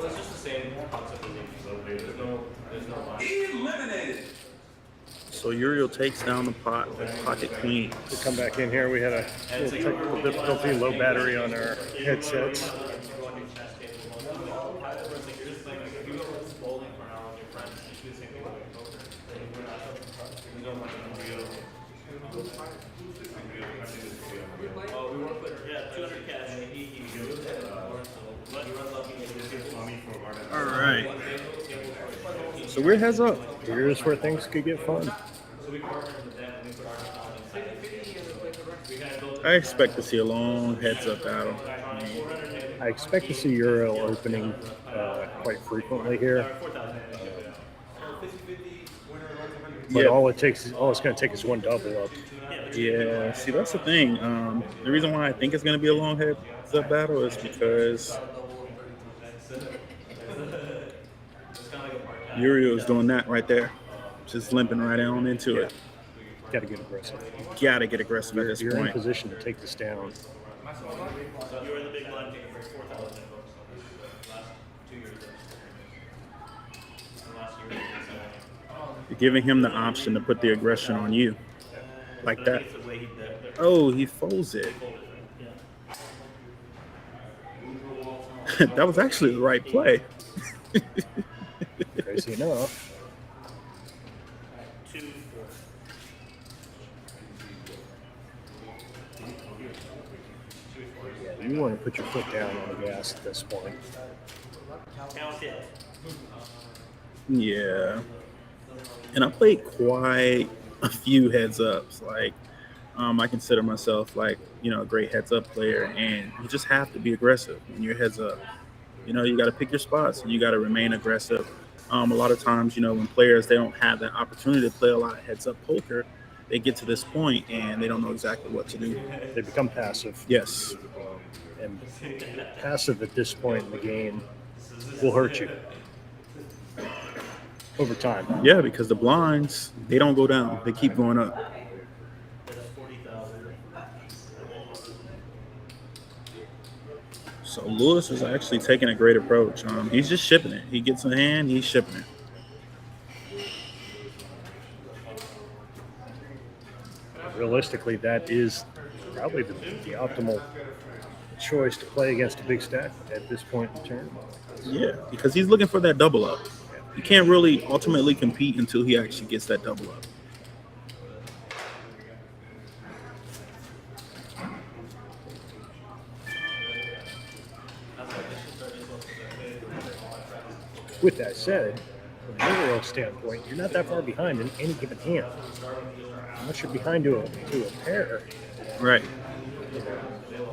it's just the same concept as APC. There's no line. So So Uriel takes down the pocket queen. To come back in here, we had a little technical difficulty, low battery on our headsets. Yeah, 200 cash. All right. So we're heads up. Here's where things could get fun. I expect to see a long heads up battle. I expect to see Uriel opening quite frequently here. But Yeah. all it's going to take is one double up. Yeah, see, that's the thing. The reason why I think it's going to be a long heads up battle is because Uriel is doing that right there, just limping right on into it. Got to get aggressive. Gotta get aggressive at this You're in point. position to take this down. You were the big blind for 4,000 last 2 years. Last year. You're giving him the option to put the aggression on you, like that. Oh, he folds it. That was actually the right play. Crazy enough. 2, 4. Yeah, you want to put your foot down on the gas at this point. Count it. Yeah. And I played quite a few heads ups. Like, I consider myself like, a great heads up player, and you just have to be aggressive when you're heads up. You got to pick your spots and you got to remain aggressive. A lot of times, when players, they don't have that opportunity to play a lot of heads up poker, they get to this point and they don't know exactly what to do. They become passive. Yes. And passive at this point in the game will hurt you over time. Yeah, because the blinds, they don't go down. They keep going up. So Lewis is actually taking a great approach. He's just shipping it. He gets a hand, he's shipping it. Realistically, that is probably the optimal choice to play against a big stack at this point in the tournament. Yeah, because he's looking for that double up. He can't really ultimately compete until he actually gets that double up. With that said, from an overall standpoint, you're not that far behind in any given hand. Unless you're behind to a pair. Right.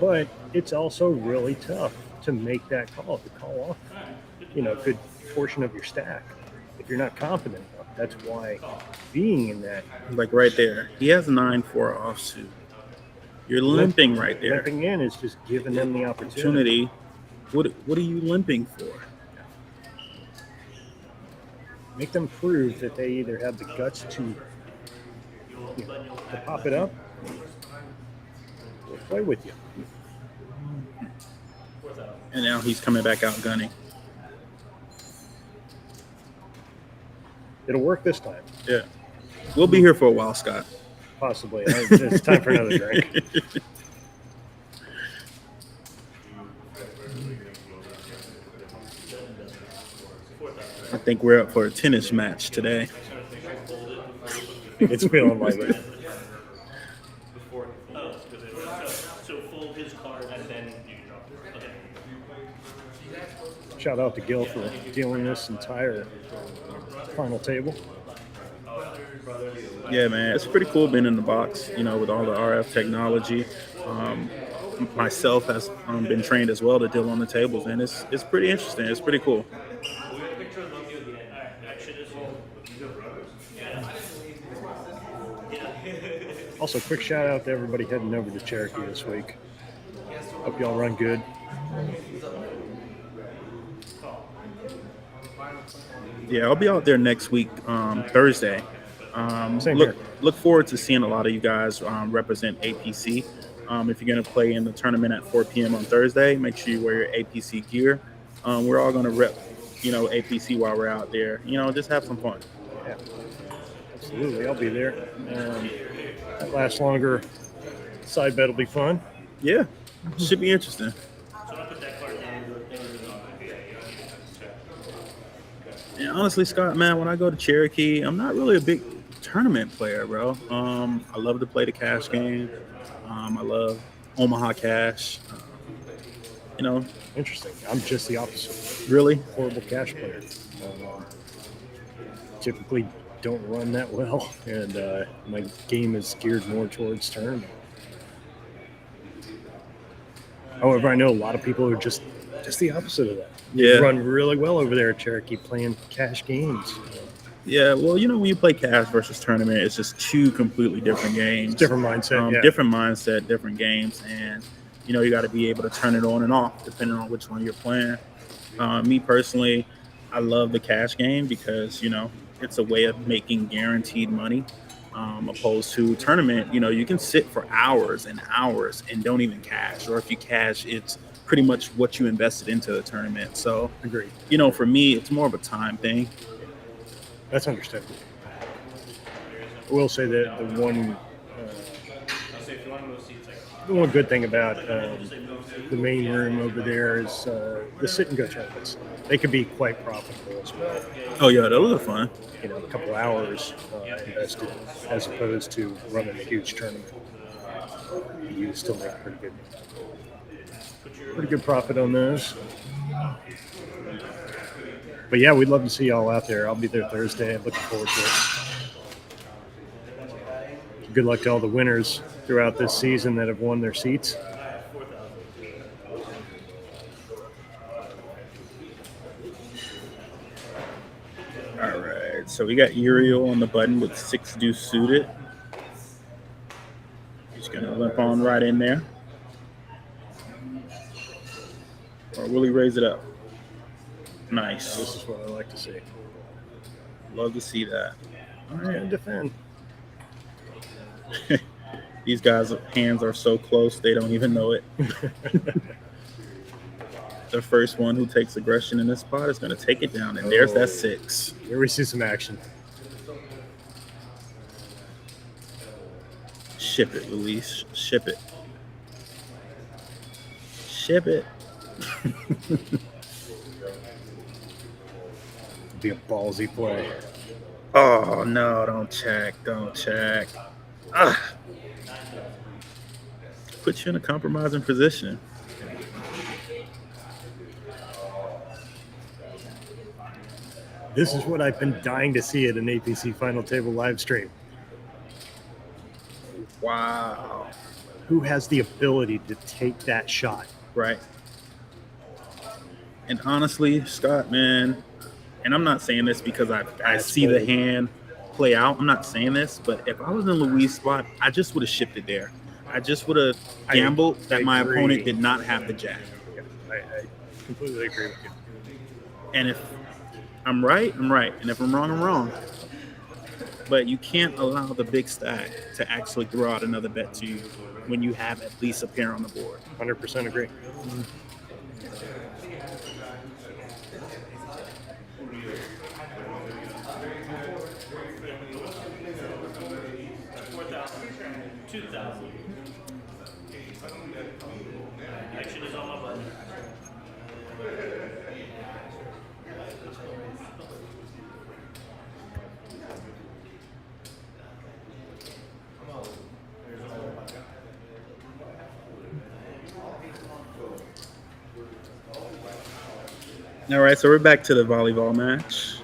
But it's also really tough to make that call, to call off, a good portion of your stack if you're not confident enough. That's why being in that, Like right there. He has 9-4 offsuit. You're limping right there. limping in is just giving them the opportunity. What are you limping for? Make them prove that they either have the guts to pop it up or play with you. And now he's coming back out gunning. It'll work this time, Yeah. We'll be here for a while, Scott. possibly. It's time for another drink. I think we're up for a tennis match today. It's feeling like it. So fold his card and then you drop it. Okay. Shout out to Gil for dealing this entire final table. Yeah, man, it's pretty cool being in the box, with all the RF technology. Myself has been trained as well to deal on the tables, and it's pretty interesting. It's pretty cool. Also, quick shout out to everybody heading over to Cherokee this week. Hope y'all run good. Yeah, I'll be out there next week, Thursday. Same here. Look forward to seeing a lot of you guys represent APC. If you're going to play in the tournament at 4 p.m. on Thursday, make sure you wear your APC gear. We're all going to rep, APC while we're out there. Just have some fun. Yeah. Absolutely, I'll be there. That lasts longer. Side bet will be fun. Yeah, should be interesting. So I put that card down. And honestly, Scott, man, when I go to Cherokee, I'm not really a big tournament player, bro. I love to play the cash game. I love Omaha Cash. You know, Interesting. I'm just the opposite. really. Horrible cash player. Typically don't run that well, and my game is geared more towards tournament. However, I know a lot of people who are just the opposite of that. Yeah. They run really well over there at Cherokee playing cash games. Yeah, well, when you play cash versus tournament, it's just two completely different games. Different mindset. Yeah. Different mindset, different games, and you got to be able to turn it on and off depending on which one you're playing. Me personally, I love the cash game because it's a way of making guaranteed money, opposed to tournament. You can sit for hours and hours and don't even cash, or if you cash, it's pretty much what you invested into the tournament. So, Agreed. for me, it's more of a time thing. That's understandable. I will say that the one good thing about the main room over there is the sit and go tournaments. They can be quite profitable as well. Oh yeah, those are fun. A couple hours invested as opposed to running a huge tournament. You still make pretty good profit on those. But yeah, we'd love to see y'all out there. I'll be there Thursday. I'm looking forward to it. Good luck to all the winners throughout this season that have won their seats. All right, so we got Uriel on the button with 6 deuce suited. He's gonna limp on right in there, or will he raise it up? Nice. This is what I like to see. Love to see that. All And right. defend. These guys' hands are so close they don't even know it. The first one who takes aggression in this spot is going to take it down, and there's that 6. Here we see some action. Ship it, Luis. Ship it. Ship it. Be a ballsy play. Oh, no, don't check. Don't check. Ah. Put you in a compromising position. This is what I've been dying to see at an APC Final Table live stream. Wow. Who has the ability to take that shot? Right. And honestly, Scott, man, and I'm not saying this because I That's see the bold. hand play out. I'm not saying this, but if I was in Luis' spot, I just would have shifted there. I just would have gambled that my agree. opponent did not have the jack. Yeah, I completely agree with you. And if I'm right, I'm right. And if I'm wrong, I'm wrong. But you can't allow the big stack to actually throw out another bet to you when you have at least a pair on the board. 100% agree. Action is on my button. All right, so we're back to the volleyball match.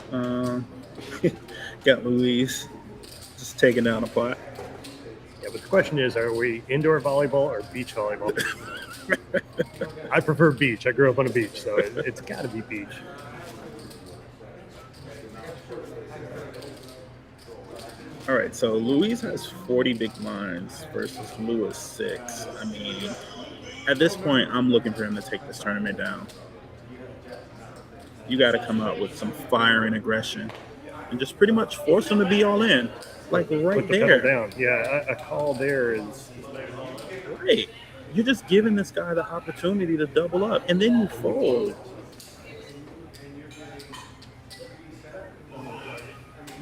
Got Luis just taking down a pot. Yeah, but the question is, are we indoor volleyball or beach volleyball? I prefer beach. I grew up on a beach, so it's got to be beach. All right, so Luis has 40 big blinds versus Lewis 6. I mean, at this point, I'm looking for him to take this tournament down. You got to come out with some fire and aggression and just pretty much force him to be all in, like right Put the there. pedal down. Yeah, a call there is Right. You're just giving this guy the opportunity to double up, and then you fold.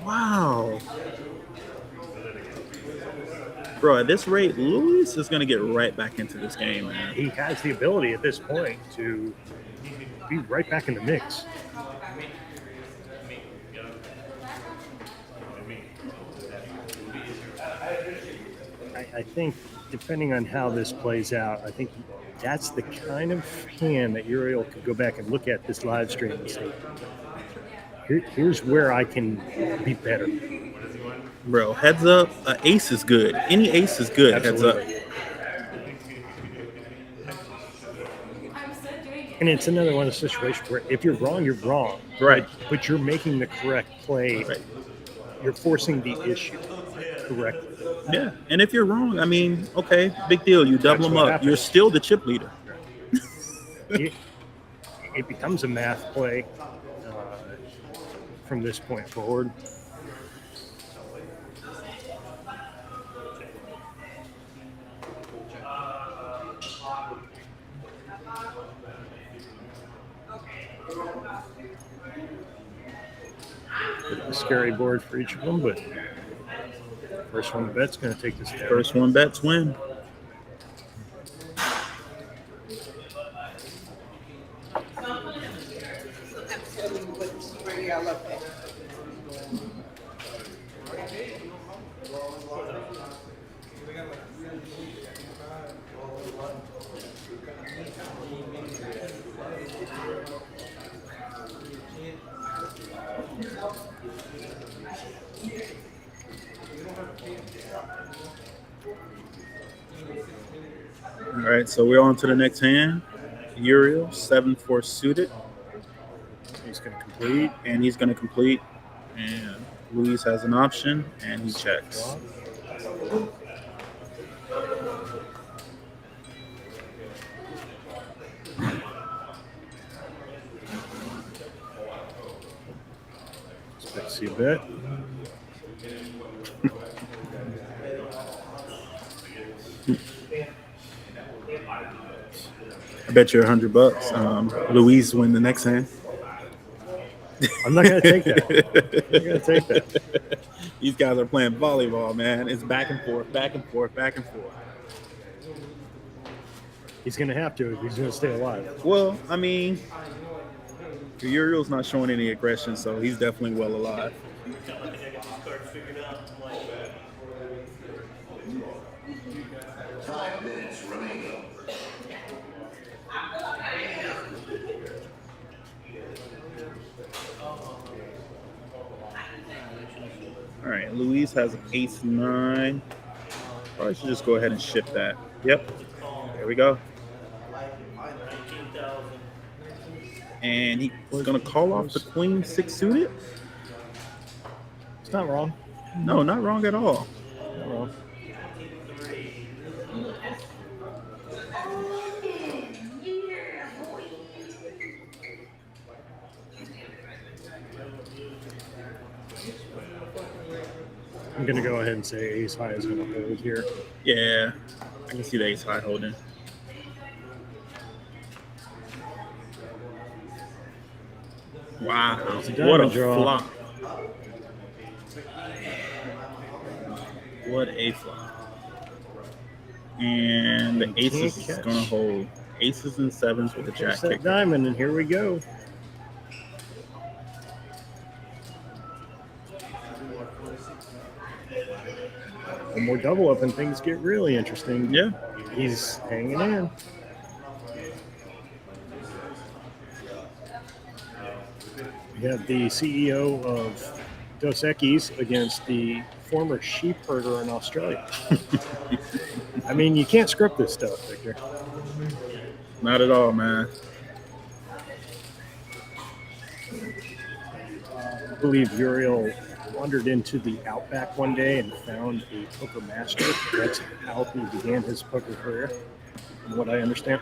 Wow. Bro, at this rate, Luis is gonna get right back into this game, man. He has the ability at this point to be right back in the mix. I think, depending on how this plays out, I think that's the kind of hand that Uriel could go back and look at this live stream and say, here's where I can be better. Bro, heads up, ace is good. Any ace is good. Absolutely. Heads up. And it's another one of those situations where if you're wrong, you're wrong. Right. But you're making the correct play. Right. You're forcing the issue correctly. Yeah, and if you're wrong, I mean, okay, big deal. You double That's them what up. happens. You're still the chip leader. It becomes a math play from this point forward. Bit of a scary board for each of them, but first one bet's going to take this down. First one bets win. All right, so we're on to the next hand. Uriel, 7-4 suited. He's going to complete. And he's going to complete. And Luis has an option, and he checks. Expect to see a bet. I bet you $100. Luis win the next hand. I'm not going to take that. I'm not going to take that. These guys are playing volleyball, man. It's back and forth, back and forth, back and forth. He's going to have to if he's going to stay alive. Well, I mean, Uriel's not showing any aggression, so he's definitely well alive. I think I got these cards figured out. I'm like, 5 minutes remaining. All right, Luis has an ace-9. Probably should just go ahead and shift that. Yep, there we go. 19,000. And he's going to call off the queen-6 suited? It's not wrong. No, not wrong at all. Not wrong. I'm going to go ahead and say ace high is going to hold here. Yeah, I can see the ace-high holding. Wow, It's a what a diamond draw. flop. What a flop. And the aces is catch. going to hold. Aces and 7s with a jack There's that kicker. diamond, and here we go. One more double up, and things get really interesting. Yeah. He's hanging in. We have the CEO of Dos Equis against the former sheep herder in Australia. I mean, you can't script this stuff, Victor. Not at all, man. I believe Uriel wandered into the Outback one day and found a poker master. That's how he began his poker career, from what I understand.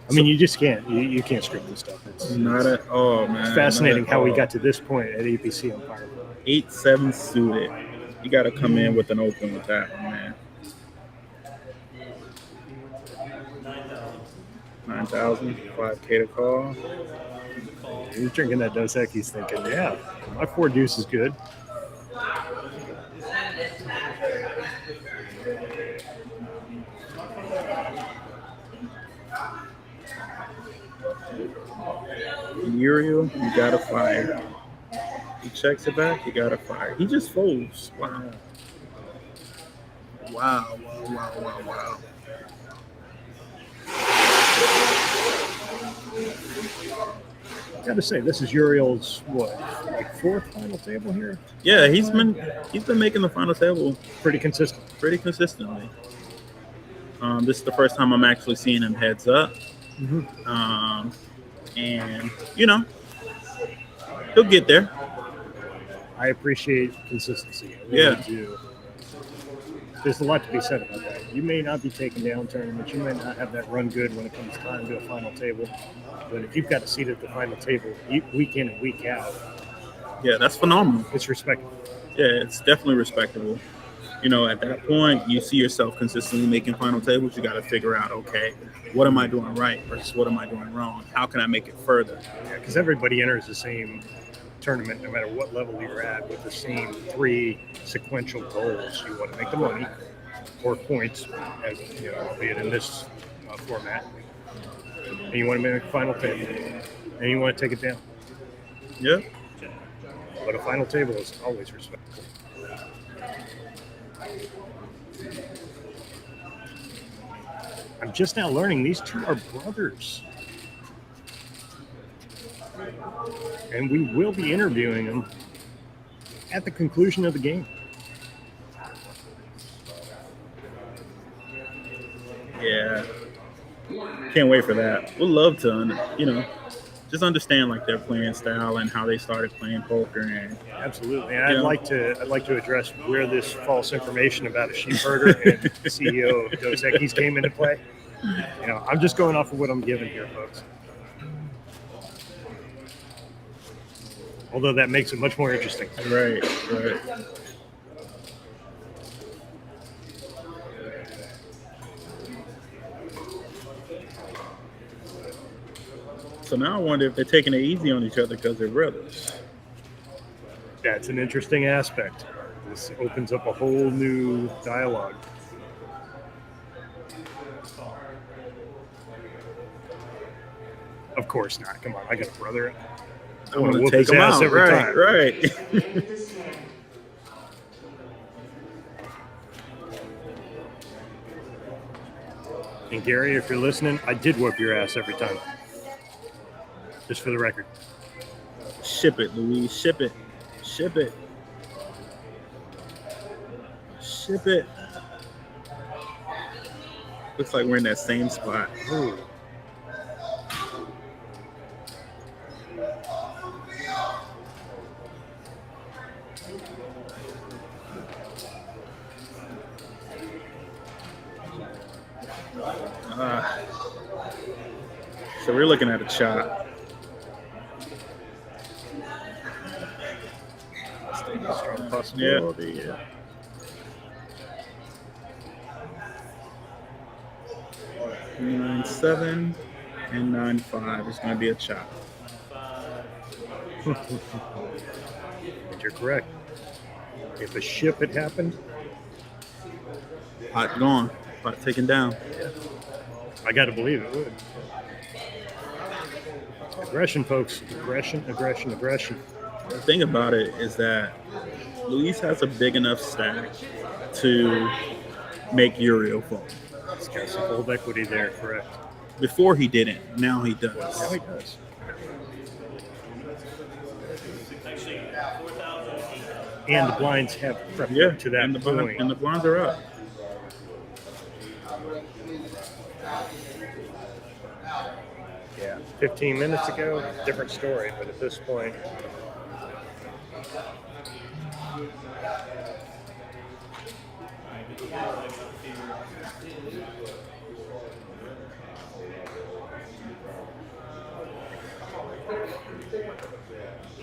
I mean, you just can't. You can't script this stuff. It's Not at all, man. It's fascinating Not at how we all. got to this point at APC on Firefly. 8-7 suited. You got to come in with an open with that one, man. 9,000, 5K to call. He's drinking that Dos Equis thinking, yeah, my 4 deuce is good. Uriel, you gotta fire. He checks it back, you gotta fire. He just folds. Wow. Wow, wow, wow, wow, wow. I got to say, this is Uriel's what, like fourth final table here? Yeah, he's been making the final table Pretty consistent. pretty consistently. This is the first time I'm actually seeing him heads up. And you know, he'll get there. I appreciate consistency. I really Yeah. do. There's a lot to be said about that. You may not be taking down tournaments. You may not have that run good when it comes time to a final table. But if you've got a seat at the final table week in and week out, Yeah, that's phenomenal. it's respectable. Yeah, it's definitely respectable. You know, at that point, you see yourself consistently making final tables. You got to figure out, okay, what am I doing right versus what am I doing wrong? How can I make it further? Yeah, because everybody enters the same tournament, no matter what level you're at, with the same 3 sequential goals. You want to make the money or points, as you know, albeit in this format, and you want to make a final table, and you want to take it down. Yeah. But a final table is always respectable. I'm just now learning these two are brothers. And we will be interviewing them at the conclusion of the game. Yeah. Can't wait for that. We'd love to, you know, just understand like their playing style and how they started playing poker. And Absolutely. And Yeah. I'd like to address where this false information about a sheep herder and CEO of Dos Equis came into play. You know, I'm just going off of what I'm given here, folks. Although that makes it much more interesting. right. So now I wonder if they're taking it easy on each other because they're brothers. That's an interesting aspect. This opens up a whole new dialogue. Of course not. Come on, I got a brother. I wanna want to whoop take his them ass out. every Right, time. right. End of this hand. And Gary, if you're listening, I did whoop your ass every time. Just for the record. Ship it, Louise. Ship it. Ship it. Ship it. Looks like we're in that same spot. Ooh. So we're looking at a chop. Strong possibility. Yeah. Yeah. 9-7 and 9-5 is going to be a chop. And you're correct. If a ship had happened, Pot gone. Pot taken down. I got to believe it would. Aggression, folks. Aggression, aggression, aggression. The thing about it is that Luis has a big enough stack to make Uriel fall. He's got some old equity there, correct. Before he didn't. Now he does. Now he does. And the blinds have crept Yeah, up to that and the point. and the blinds are up. Yeah, 15 minutes ago, different story, but at this point,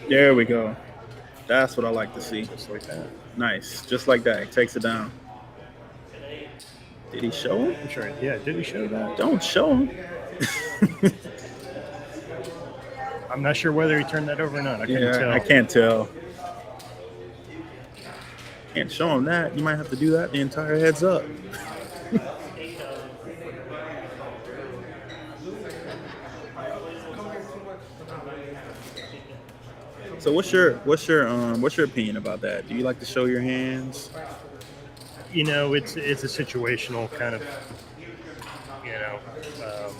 There we go. That's what I like to see. just like that. Nice. Just like that. He takes it down. Did he show him? I'm sure. Yeah, did he show that? Don't show him. I'm not sure whether he turned that over or not. I couldn't tell. I can't tell. Can't show him that. You might have to do that the entire heads up. So what's your opinion about that? Do you like to show your hands? It's a situational kind of, you know, um,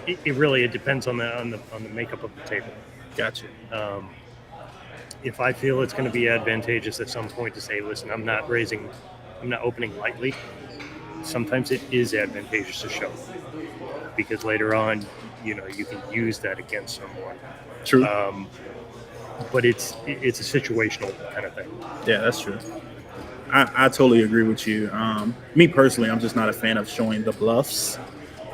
it depends on the makeup of the table. Gotcha. Um, if I feel it's going to be advantageous at some point to say, listen, I'm not opening lightly. Sometimes it is advantageous to show, because later on, you can use that against someone. True. But it's a situational kind of thing. Yeah, that's true. I totally agree with you. Me personally, I'm just not a fan of showing the bluffs,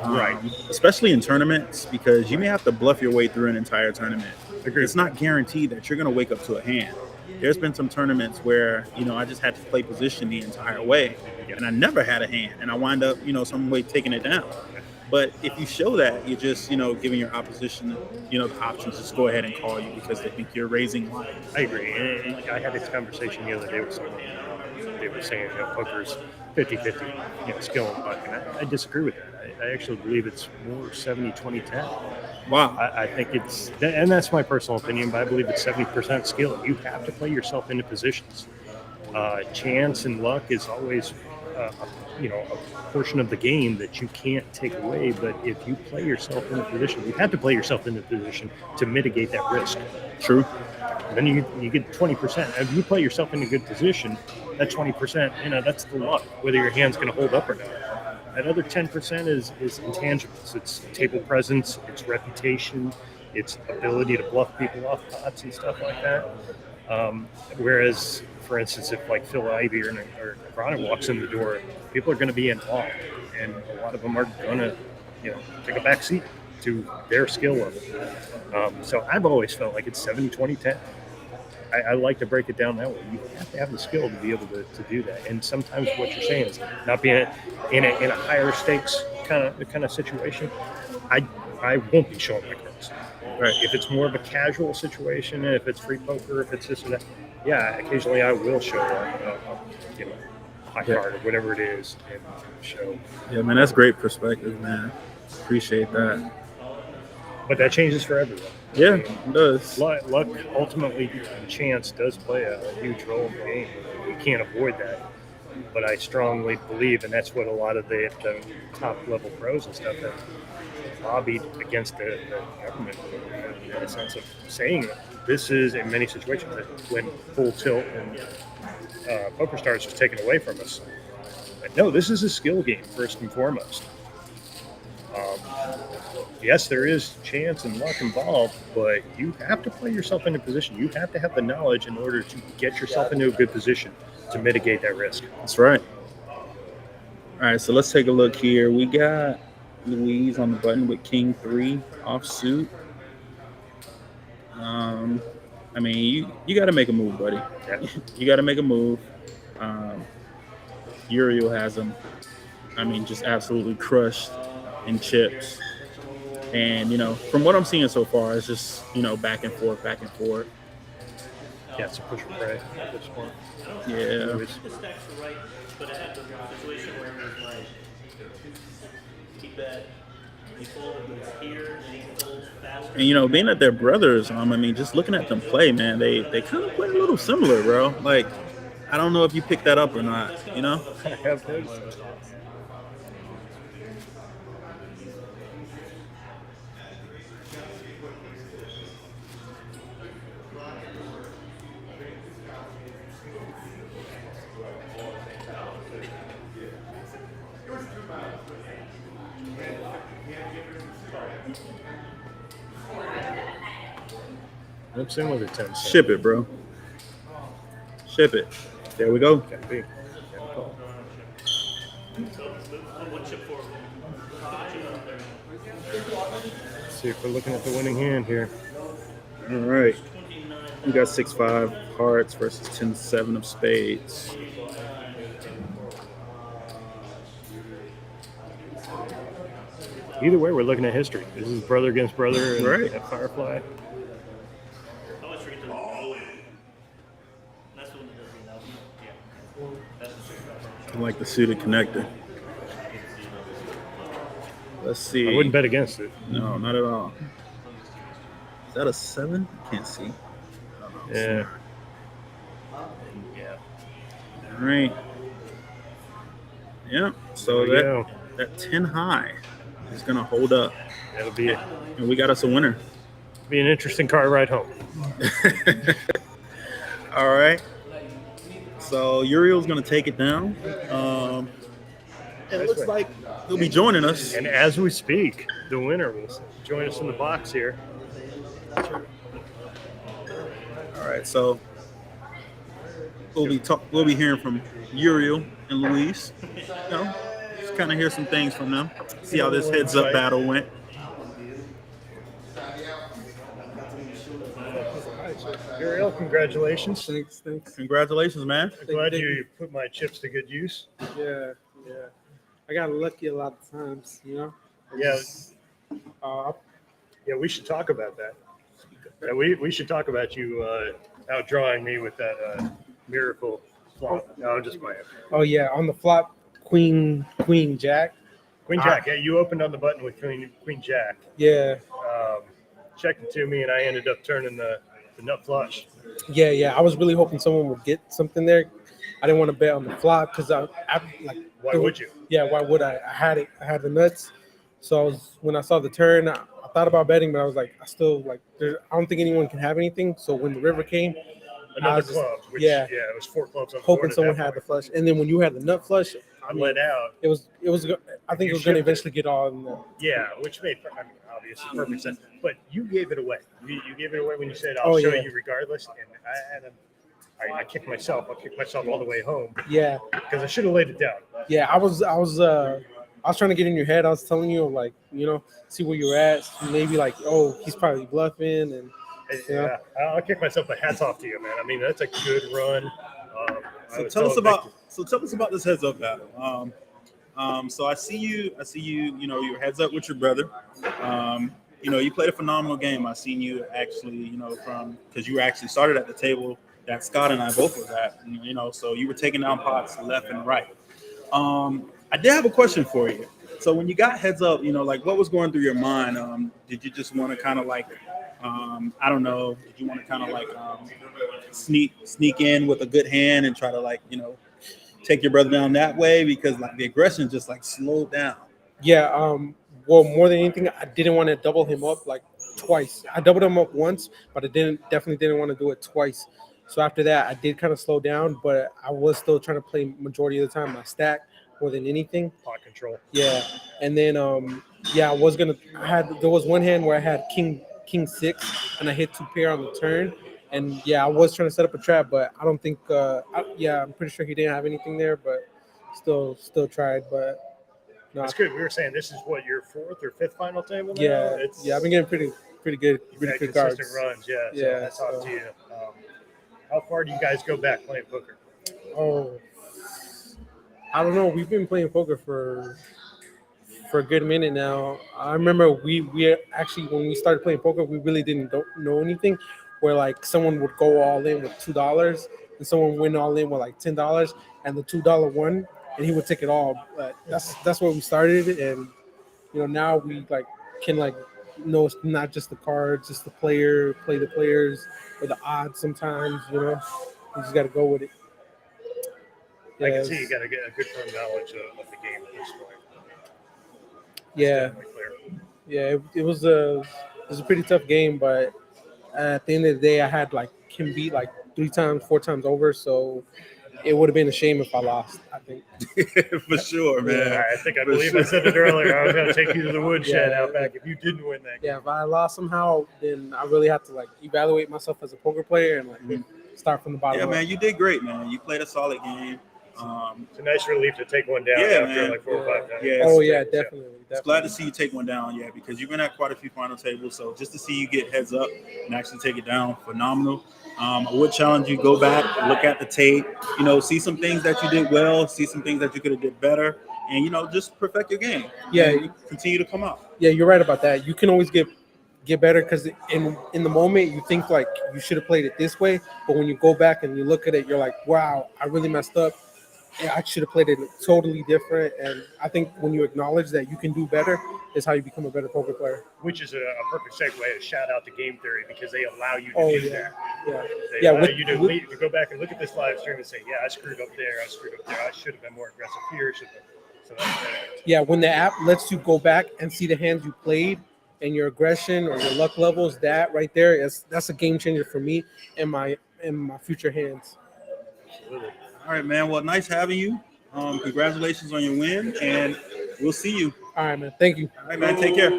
Right. especially in tournaments, because you may have to bluff your way through an entire tournament. Agreed. It's not guaranteed that you're going to wake up to a hand. There's been some tournaments where I just had to play position the entire way, and I never had a hand, and I wind up some way taking it down. But if you show that, you're just giving your opposition the options to just go ahead and call you because they think you're raising line. I agree. And I had this conversation the other day with someone. They were saying poker's 50-50, skill and luck. And I disagree with that. I actually believe it's more 70-20-10. Wow. I think and that's my personal opinion, but I believe it's 70% skill. You have to play yourself into positions. Chance and luck is always, a portion of the game that you can't take away. But if you play yourself in a position, you have to play yourself in a position to mitigate that risk. True. Then you get 20%. If you play yourself in a good position, that 20%, that's the luck, whether your hand's going to hold up or not. That other 10% is intangibles. It's table presence, it's reputation, it's ability to bluff people off pots and stuff like that. Whereas, for instance, if like Phil Ivey or Negrano walks in the door, people are going to be in awe, and a lot of them are going to, take a back seat to their skill level. So I've always felt like it's 70-20-10. I like to break it down that way. You have to have the skill to be able to do that. And sometimes what you're saying is not being in a higher stakes kind of situation. I won't be showing my cards. Right. If it's more of a casual situation, if it's free poker, if it's this or that, yeah, occasionally I will show a high card or whatever it is and show. Yeah, man, that's great perspective, man. Appreciate that. But that changes for everyone. Yeah, it does. Luck, ultimately, chance does play a huge role in the game. You can't avoid that. But I strongly believe, and that's what a lot of the top level pros and stuff have lobbied against the government in the sense of saying this is, in many situations, that when full tilt and poker stars was taken away from us. But no, this is a skill game first and foremost. Yes, there is chance and luck involved, but you have to play yourself into position. You have to have the knowledge in order to get yourself into a good position to mitigate that risk. That's right. All right, so let's take a look here. We got Louise on the button with King 3 offsuit. I mean, you got to make a move, buddy. Yeah. You got to make a move. Uriel has him, just absolutely crushed in chips. And, from what I'm seeing so far, it's just, back and forth. Yeah, it's a push or pray at this point. Yeah. The stacks are right, but I had the situation where it was like, he bet, he folded this here, and he folds faster. And, being that they're brothers, just looking at them play, man, they kind of play a little similar, bro. Like, I don't know if you picked that up or not, I have noticed. Lips in with a 10. Ship it, bro. Ship it. There we go. Gotta be. Let's see if we're looking at the winning hand here. All right. We got 6-5 hearts versus 10-7 of spades. Either way, we're looking at history. This is brother against brother Right. at Firefly. I always forget to all in. That's what it does. Yeah. That's the I like the suited connector. Let's see. I wouldn't bet against it. No, not at all. that a 7? Can't see. Yeah. Yeah. All right. Yeah. So There we go. that 10 high is gonna hold up, That'll be and we got us a winner. an interesting car ride home. All right. So Uriel's gonna take it down. And it looks like he'll be joining us. And as we speak, the winner will join us in the box here. All right. So we'll be hearing from Uriel and Luis. Just kind of hear some things from them. See how this heads up battle went. Uriel, congratulations. Thanks. Congratulations, man. I'm glad you put my chips to good use. Yeah. I got lucky a lot of times, Yeah. Yeah, we should talk about that. Yeah, we should talk about you outdrawing me with that miracle flop. No, I'm just playing. Oh yeah, on the flop, Queen Jack. Queen Jack. Yeah, you opened on the button with Queen Jack. Yeah. Checked it to me, and I ended up turning the nut flush. Yeah. I was really hoping someone would get something there. I didn't want to bet on the flop because I like. Why would you? Yeah, why would I? I had the nuts. So when I saw the turn, I thought about betting, but I was like, I don't think anyone can have anything. So when the river came, Another club. Which, it was 4 clubs on the hoping board at someone that had the point. flush. And then when you had the nut flush, I let out. It was. I think You it was going to shifted. eventually get all in there. Yeah, which made obviously perfect sense. But you gave it away. You gave it away when you said, "I'll show you regardless." And I kicked myself. I kicked myself all the way home. Yeah. Because I should have laid it down. Yeah, I was trying to get in your head. I was telling you, like, see where you're at. Maybe like, oh, he's probably bluffing, and Yeah, I'll kick myself. But hats off to you, man. I mean, that's a good run. So tell us about this heads up battle. So I see you. You're heads up with your brother. You played a phenomenal game. I seen you actually, because you were actually started at the table that Scott and I both was at. So you were taking down pots left and right. I did have a question for you. So when you got heads up, what was going through your mind? Did you just want to kind of like, I don't know, did you want to kind of like sneak in with a good hand and try to take your brother down that way, because like the aggression just like slowed down? yeah. Well, more than anything, I didn't want to double him up like twice. I doubled him up once, but I definitely didn't want to do it twice. So after that, I did kind of slow down, but I was still trying to play majority of the time my stack more than anything. Pot control. Yeah, and then there was one hand where I had king 6 and I hit 2 pair on the turn, and I was trying to set up a trap, but I don't think I'm pretty sure he didn't have anything there, but still tried, but no. That's good. We were saying this is what, your 4th or 5th final table now? I've been getting pretty good, pretty good cards. Consistent runs, yeah. So Yeah, that's off to you. How far do you guys go back playing poker? Oh, I don't know. We've been playing poker for a good minute now. I remember we actually, when we started playing poker, we really don't know anything. Where like someone would go all in with $2 and someone win all in with like $10, and the $2 won, and he would take it all. But that's where we started, and now we like can like know it's not just the cards, just play the players or the odds. Sometimes you just got to go with it. I can see you got to get a good firm knowledge of the game at this point. Yeah, it was a pretty tough game, but at the end of the day, I had like him beat like 3 times, 4 times over, so it would have been a shame if I lost, I think. For sure, man. I believe I said it earlier. I was going to take you to the woodshed out back if you didn't win that game. Yeah, if I lost somehow, then I really have to like evaluate myself as a poker player and like start from the bottom. Yeah, man, you did great, man. You played a solid game. It's a nice relief to take one down after like 4 or 5 times. Yeah, definitely. It's glad to see you take one down, because you've been at quite a few final tables. So just to see you get heads up and actually take it down, phenomenal. I would challenge you, go back, look at the tape, see some things that you did well, see some things that you could have did better, and just perfect your game. Yeah, and continue to come out. Yeah, you're right about that. You can always get better, because in the moment you think like you should have played it this way, but when you go back and you look at it, you're like, wow, I really messed up. I should have played it totally different. And I think when you acknowledge that you can do better, is how you become a better poker player. Which is a perfect segue to shout out to Game Theory because they allow you to Oh, do yeah. that. Yeah. They Yeah, allow with- you to, with- to go back and look at this live stream and say, yeah, I screwed up there, I should have been more aggressive here. So that's perfect. Yeah, when the app lets you go back and see the hands you played and your aggression or your luck levels, that right there that's a game changer for me and my future hands. Absolutely. All right, man. Well, nice having you. Congratulations on your win, and we'll see you. All right, man. Thank you. All right, man. Take care.